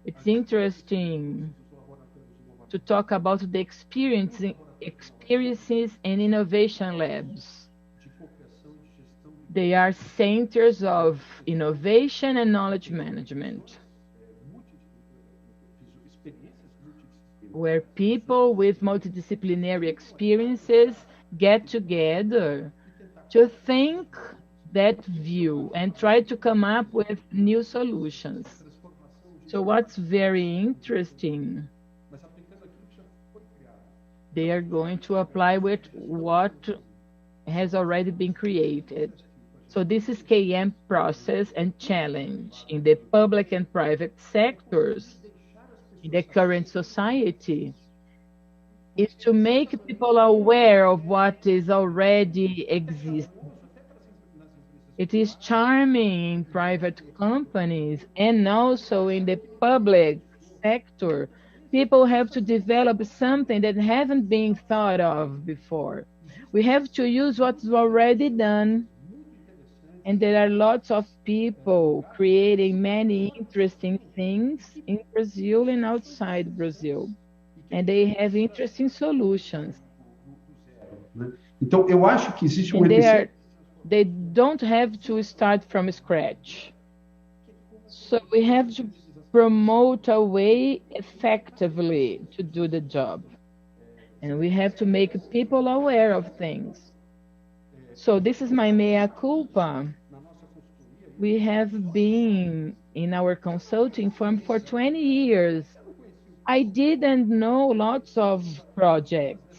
it's interesting to talk about the experiences and innovation labs. They are centers of innovation and knowledge management, where people with multidisciplinary experiences get together to think that view and try to come up with new solutions. So what's very interesting They are going to apply with what has already been created. So this is KM process and challenge in the public and private sectors in the current society is to make people aware of what is already existing. It is charming in private companies and also in the public sector. People have to develop something that hasn't been thought of before. We have to use what's already done. And there are lots of people creating many interesting things in Brazil and outside Brazil. And they have interesting solutions. Então, eu acho que existe um They don't have to start from scratch. So we have to promote a way effectively to do the job. And we have to make people aware of things. So this is my mea culpa. We have been in our consulting firm for 20 years. I didn't know lots of projects.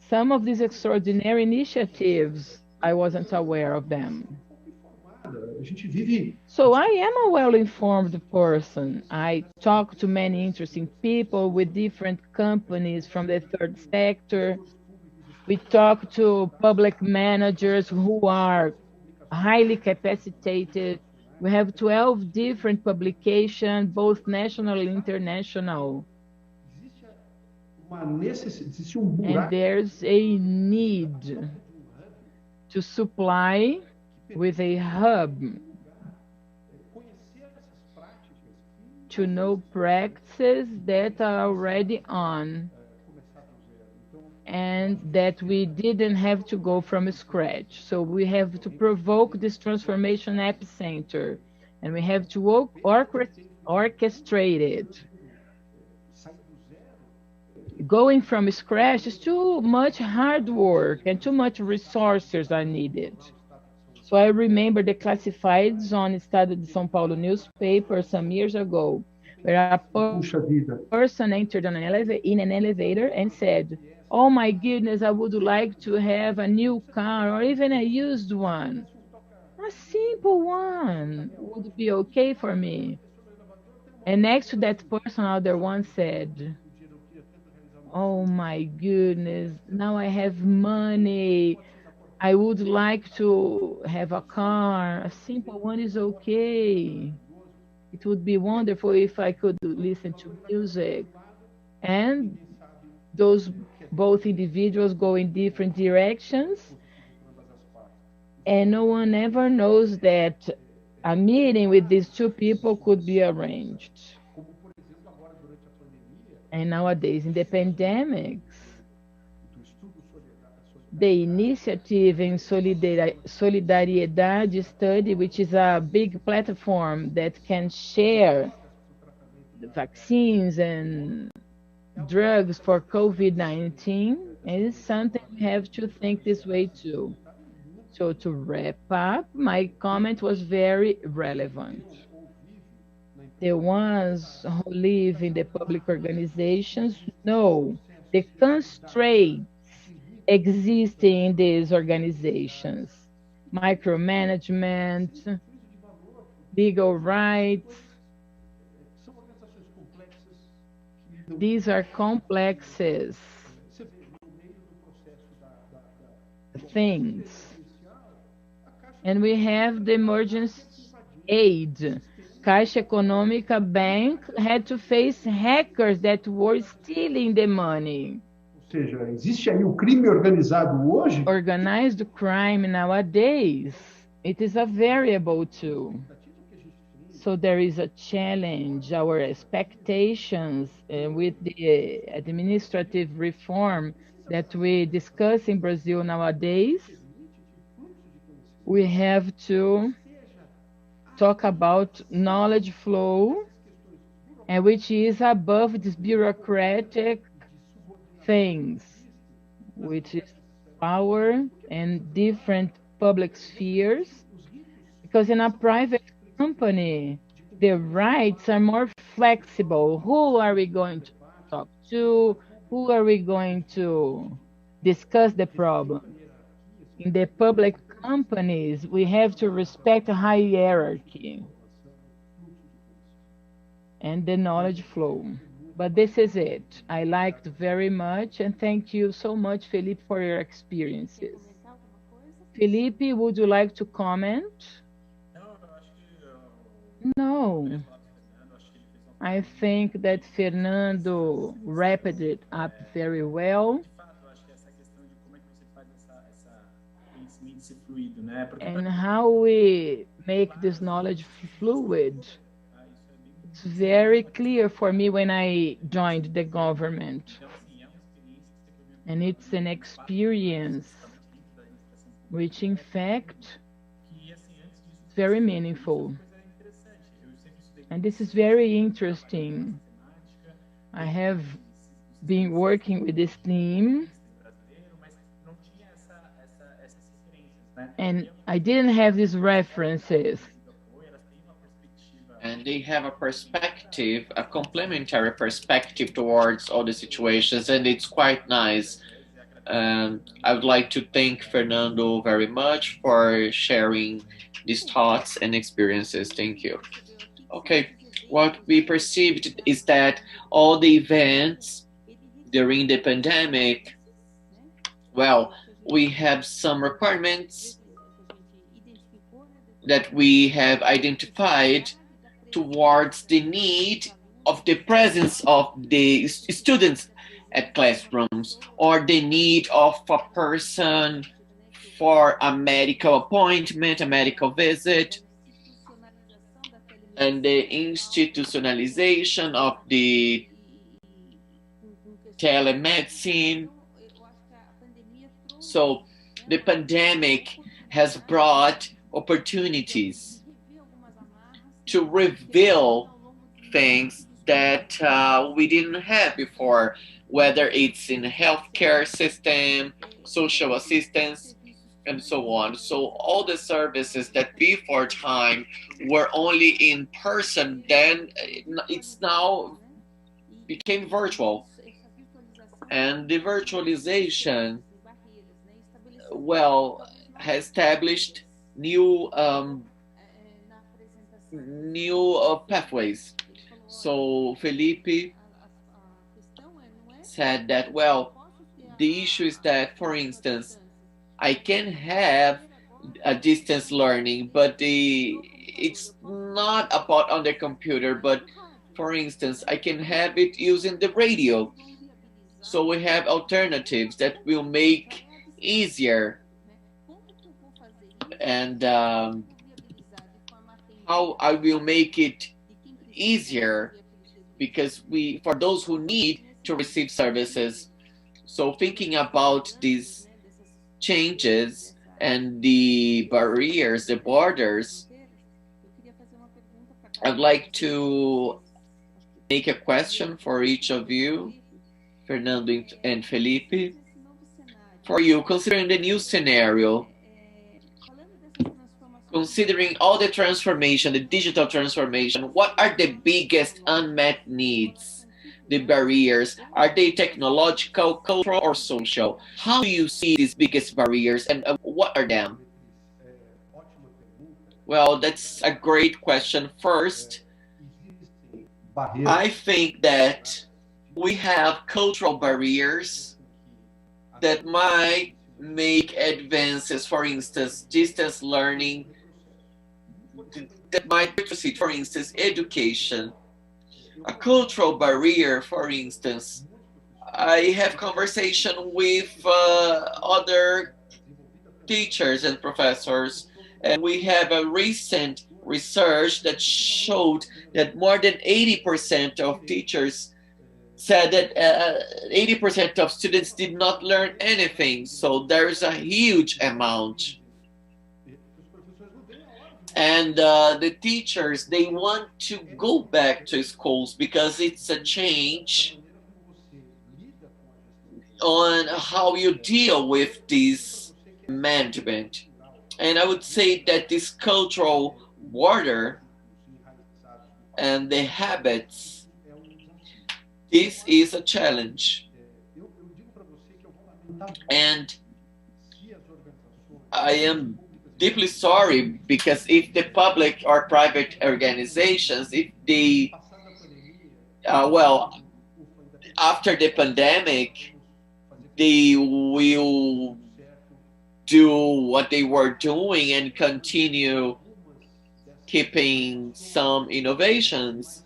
Some of these extraordinary initiatives, I wasn't aware of them. So I am a well-informed person. I talk to many interesting people with different companies from the third sector. We talk to public managers who are highly capacitated. We have 12 different publications, both national and international. And there's a need to supply with a hub to know practices that are already on and that we didn't have to go from scratch. So we have to provoke this transformation epicenter and we have to orchestrate it. Going from scratch is too much hard work and too much resources are needed. So I remember the classifieds on Estado de São Paulo newspaper some years ago, where a person entered in an elevator and said, "Oh my goodness, I would like to have a new car or even a used one. A simple one would be okay for me." And next to that person, another one said, "Oh my goodness, now I have money. I would like to have a car. A simple one is okay. It would be wonderful if I could listen to music." And those both individuals go in different directions, and no one ever knows that a meeting with these two people could be arranged. And nowadays, in the pandemics, the initiative in Solidariedade study, which is a big platform that can share the vaccines and drugs for COVID-19, is something we have to think this way too. So to wrap up, my comment was very relevant. The ones who live in the public organizations know the constraints existing in these organizations: micromanagement, legal rights. These are complexes things. And we have the emergency aid. Caixa Econômica Bank had to face hackers that were stealing the money. Ou seja, existe aí o crime organizado hoje? Organized crime nowadays, it is a variable too. So there is a challenge. Our expectations with the administrative reform that we discuss in Brazil nowadays, we have to talk about knowledge flow, and which is above these bureaucratic things, which is power and different public spheres. Because in a private company, the rights are more flexible. Who are we going to talk to? who are we going to discuss the problem? In the public companies, we have to respect a hierarchy and the knowledge flow. But this is it. I liked very much, and thank you so much, Felipe, for your experiences. Felipe, would you like to comment? No. I think that Fernando wrapped it up very well. And how we make this knowledge fluid. It's very clear for me when I joined the government. And it's an experience which, in fact, is very meaningful. And this is very interesting. I have been working with this team, and I didn't have these references. And they have a perspective, a complementary perspective towards all the situations, and it's quite nice. I would like to thank Fernando very much for sharing these thoughts and experiences. Thank you. Okay, what we perceived is that all the events during the pandemic, well, we have some requirements that we have identified towards the need of the presence of the students at classrooms, or the need of a person for a medical appointment, a medical visit, and the institutionalization of the telemedicine. So the pandemic has brought opportunities to reveal things that we didn't have before, whether it's in the healthcare system, social assistance, and so on. So all the services that before time were only in person, then it's now became virtual. And the virtualization, well, has established new pathways. So Felipe said that, well, the issue is that, for instance, I can have a distance learning, but it's not about on the computer, but for instance, I can have it using the radio. So we have alternatives that will make easier. And how I will make it easier, because for those who need to receive services. So thinking about these changes and the barriers, the borders, I'd like to make a question for each of you, Fernando and Felipe. For you, considering the new scenario, considering all the transformation, the digital transformation, what are the biggest unmet needs, the barriers? Are they technological, cultural, or social? How do you see these biggest barriers, and what are them? Well, that's a great question. First, I think that we have cultural barriers that might make advances, for instance, distance learning, that might proceed, for instance, education. A cultural barrier, for instance, I have conversation with other teachers and professors, and we have a recent research that showed that more than 80% of teachers said that 80% of students did not learn anything. So there's a huge amount. And the teachers, they want to go back to schools because it's a change on how you deal with this management. And I would say that this cultural border and the habits, this is a challenge. And I am deeply sorry because if the public or private organizations, if they, well, after the pandemic, they will do what they were doing and continue keeping some innovations,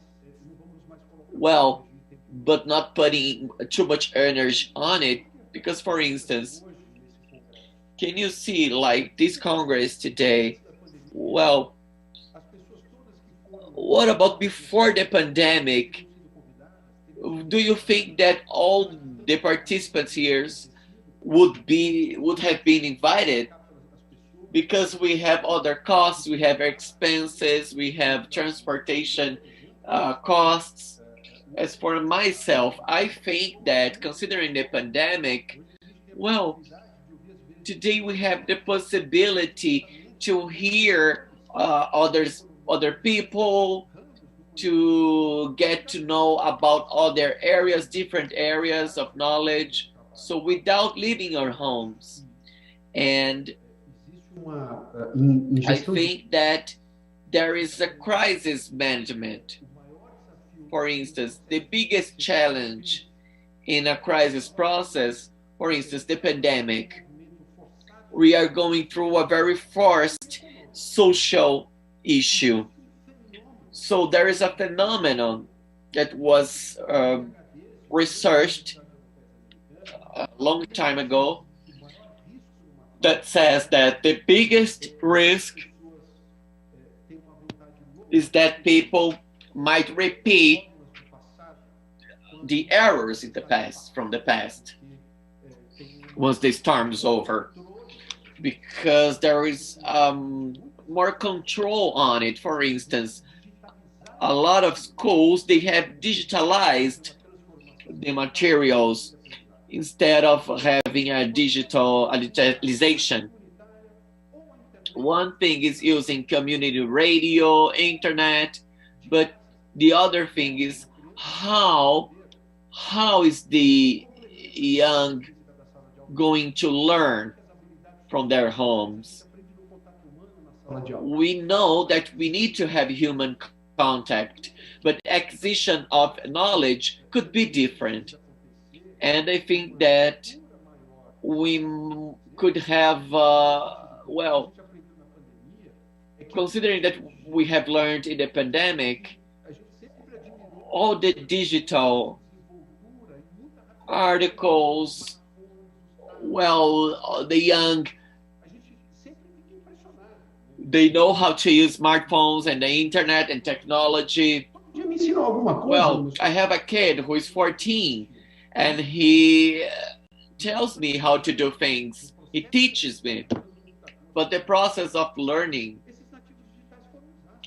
well, but not putting too much energy on it. Because, for instance, can you see like this Congress today? Well, what about before the pandemic? Do you think that all the participants here would have been invited? Because we have other costs, we have expenses, we have transportation costs. As for myself, I think that considering the pandemic, well, today we have the possibility to hear other people, to get to know about other areas, different areas of knowledge, so without leaving our homes. And I think that there is a crisis management. For instance, the biggest challenge in a crisis process, for instance, the pandemic, we are going through a very forced social issue. So there is a phenomenon that was researched a long time ago that says that the biggest risk is that people might repeat the errors in the past, from the past, once the storm is over, because there is more control on it. For instance, a lot of schools, they have digitalized the materials instead of having a digitalization. One thing is using community radio, internet, but the other thing is how is the young going to learn from their homes? We know that we need to have human contact, but acquisition of knowledge could be different. And I think that we could have, well, considering that we have learned in the pandemic, all the digital articles, well, the young, they know how to use smartphones and the internet and technology. Well, I have a kid who is 14 and he tells me how to do things. He teaches me. But the process of learning,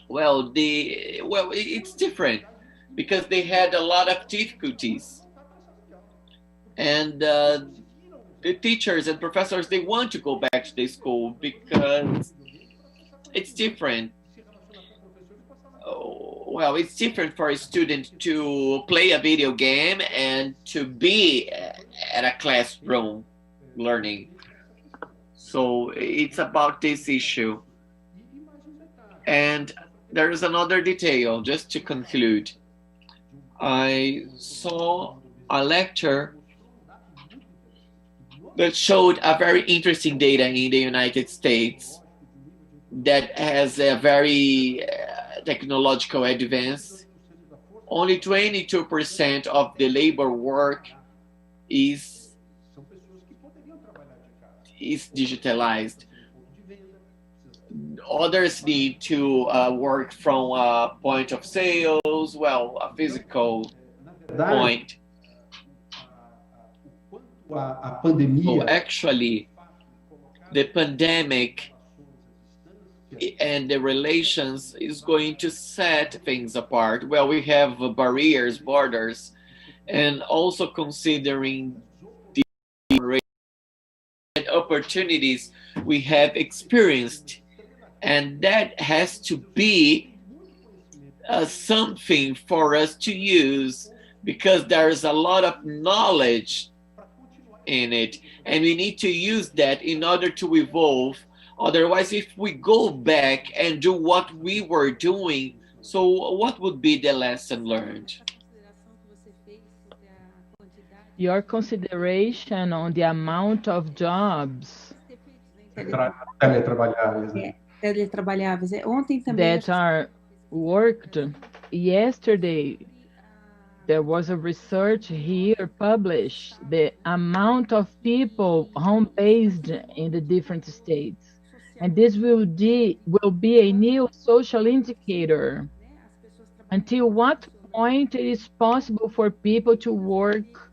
well, it's different because they had a lot of difficulties. And the teachers and professors, they want to go back to the school because it's different. Well, it's different for a student to play a video game and to be at a classroom learning. So it's about this issue. And there is another detail, just to conclude. I saw a lecture that showed a very interesting data in the United States that has a very technological advance. Only 22% of the labor work is digitalized. Others need to work from a point of sales, well, a physical point. So actually, the pandemic and the relations is going to set things apart. Well, we have barriers, borders, and also considering the opportunities we have experienced. And that has to be something for us to use, because there is a lot of knowledge in it, and we need to use that in order to evolve. Otherwise, if we go back and do what we were doing, so what would be the lesson learned? Your consideration on the amount of jobs Teletrabalháveis, né? Teletrabalháveis. Ontem também that are worked. Yesterday, there was a research here published, the amount of people home-based in the different states. And this will be a new social indicator. Until what point it is possible for people to work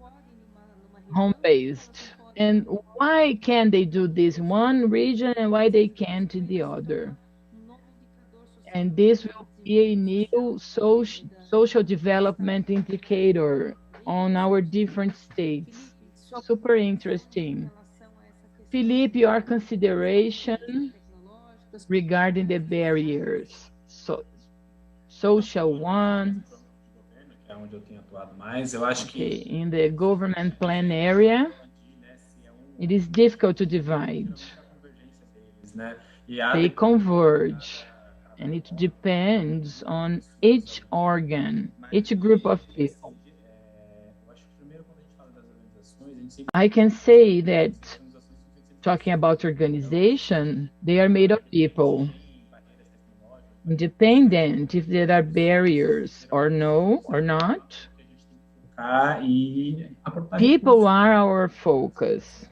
home-based? And why can they do this in one region and why they can't in the other? And this will be a new social development indicator on our different states. Super interesting. Philippe, your consideration regarding the barriers, social ones. Onde eu tenho atuado mais, eu acho que in the government plan area, it is difficult to divide. They converge, and it depends on each organ, each group of people. I can say that talking about organization, they are made of people, independent if there are barriers or no or not. People are our focus.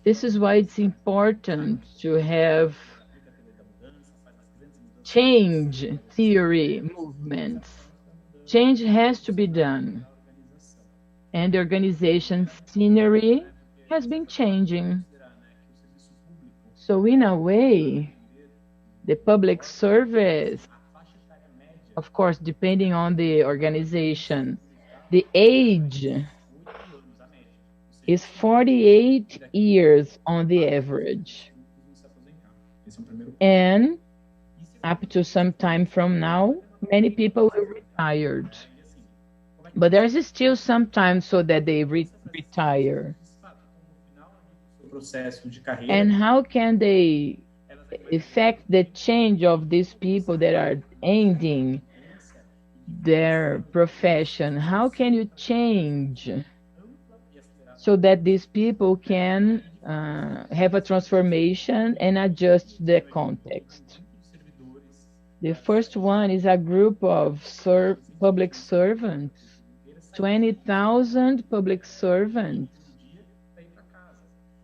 This is why it's important to have change theory movements. Change has to be done. And the organization scenery has been changing. So in a way, the public service, of course, depending on the organization, the age is 48 years on the average. And up to some time from now, many people will retire. But there's still some time so that they retire. And how can they affect the change of these people that are ending their profession? How can you change so that these people can have a transformation and adjust the context? The first one is a group of public servants, 20,000 public servants.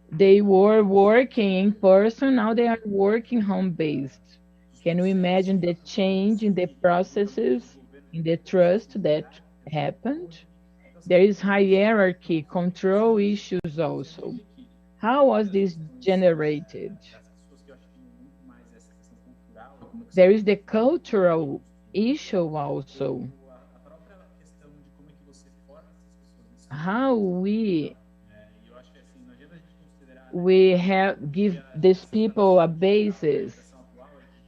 They were working in person, now they are working home-based. Can you imagine the change in the processes, in the trust that happened? There is hierarchy, control issues also. How was this generated? There is the cultural issue also. How we give these people a basis.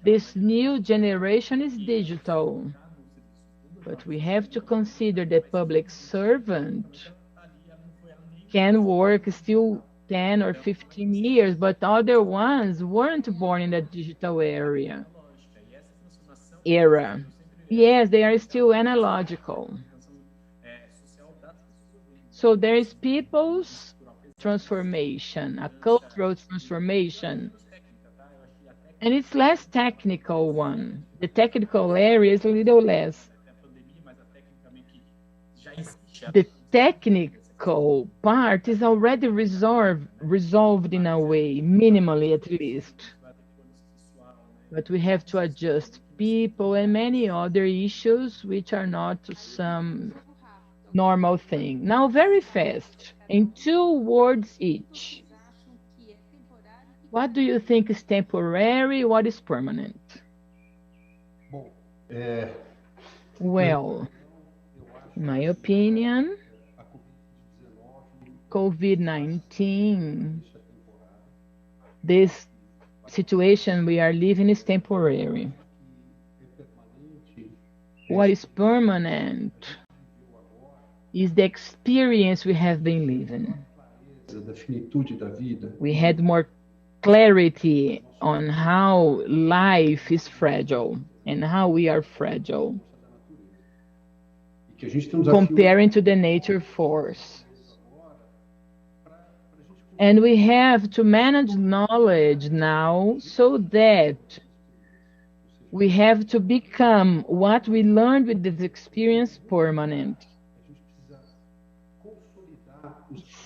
This new generation is digital, but we have to consider the public servant can work still 10 or 15 years, but other ones weren't born in the digital era. Yes, they are still analogical. So there is people's transformation, a cultural transformation, and it's less technical one. The technical area is a little less. The technical part is already resolved in a way, minimally at least. But we have to adjust people and many other issues which are not some normal thing. Now, very fast, in 2 words each. What do you think is temporary? What is permanent? Well, in my opinion, COVID-19, this situation we are living is temporary. What is permanent is the experience we have been living. Da finitude da vida. We had more clarity on how life is fragile and how we are fragile, Que a gente tem desafio comparing to the nature force. And we have to manage knowledge now so that we have to become what we learned with this experience permanent.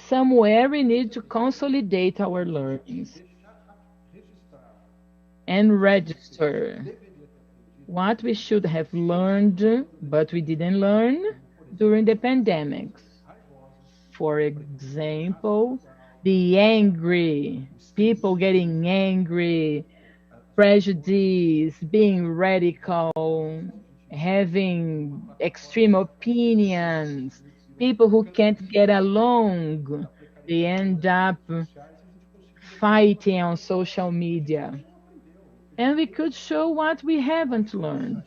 Somewhere we need to consolidate our learnings and register what we should have learned, but we didn't learn during the pandemics. For example, the angry, people getting angry, prejudice, being radical, having extreme opinions, people who can't get along, they end up fighting on social media. And we could show what we haven't learned.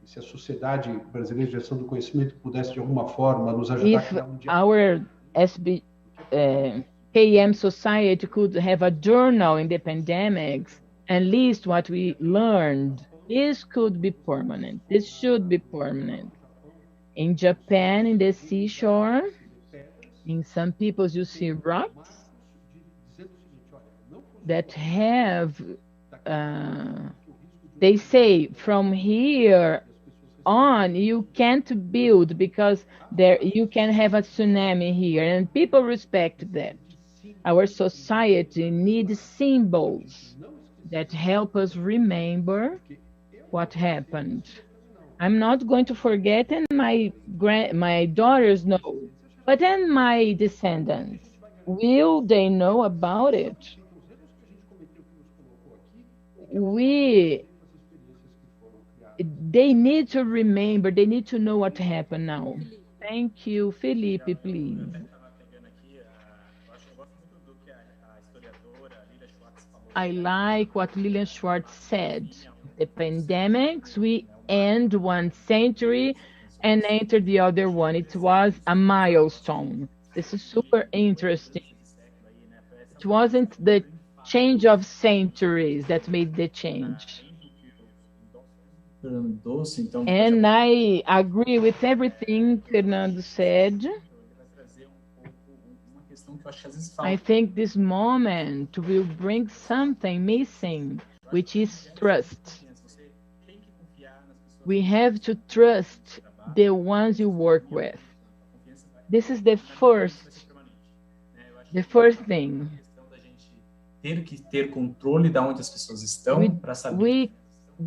Se a Sociedade Brasileira de Gestão do Conhecimento pudesse, de alguma forma, nos ajudar a If criar dia... our KM society could have a journal in the pandemics and list what we learned, this could be permanent. This should be permanent. In Japan, in the seashore, in some peoples you see rocks that have, they say from here on you can't build because there you can have a tsunami here, and people respect that. Our society needs symbols that help us remember what happened. I'm not going to forget, and my daughters know, but then my descendants, will they know about it? They need to remember, they need to know what happened now. Thank you. Felipe, please. I like what Lilian Schwartz said. The pandemics, we end one century and enter the other one. It was a milestone. This is super interesting. It wasn't the change of centuries that made the change. And I agree with everything Fernando said. I think this moment will bring something missing, which is trust. We have to trust the ones you work with. This is the first thing. We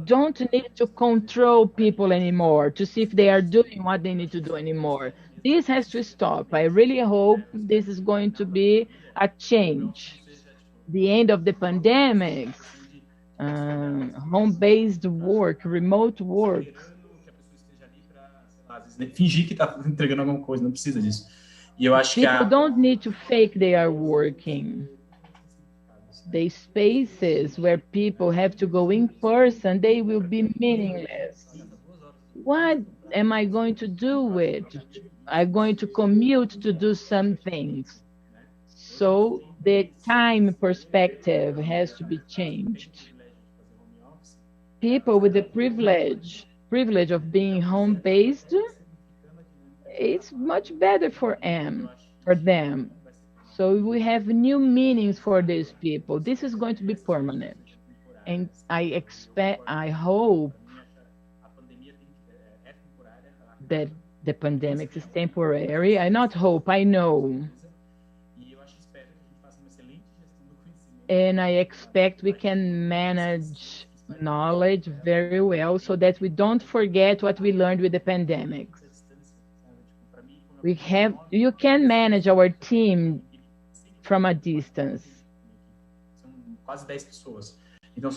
don't need to control people anymore to see if they are doing what they need to do anymore. This has to stop. I really hope this is going to be a change. The end of the pandemic, home-based work, remote work. Fingir que está entregando alguma coisa, não precisa disso. E eu acho People don't need to fake they are working. The spaces where people have to go in person, they will be meaningless. What am I going to do with? I'm going to commute to do some things. So the time perspective has to be changed. People with the privilege of being home-based, it's much better for them. So we have new meanings for these people. This is going to be permanent. And I hope that the pandemic is temporary. I not hope, I know. And I expect we can manage knowledge very well so that we don't forget what we learned with the pandemic. You can manage our team from a distance.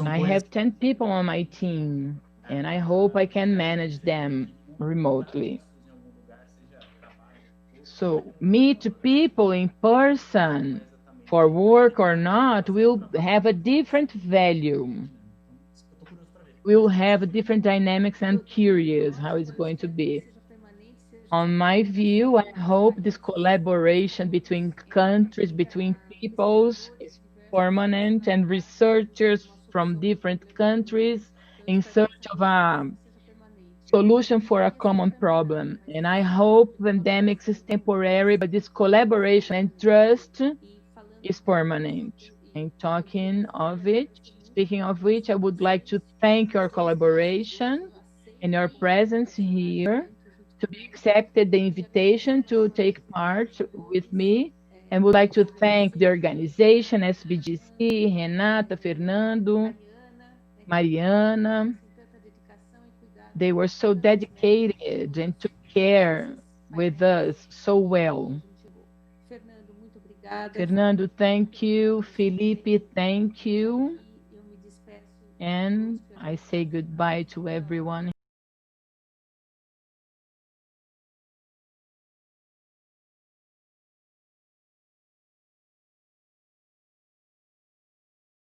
I have 10 people on my team, and I hope I can manage them remotely. So meet people in person for work or not will have a different value. will have different dynamics and curious how it's going to be. On my view, I hope this collaboration between countries, between peoples is permanent, and researchers from different countries in search of a solution for a common problem. And I hope pandemics is temporary, but this collaboration and trust is permanent. And speaking of which, I would like to thank your collaboration and your presence here, to be accepted the invitation to take part with me, and would like to thank the organization, SBGC, Renata, Fernando, Mariana. They were so dedicated and took care with us so well. Fernando, thank you. Felipe, thank you. And I say goodbye to everyone.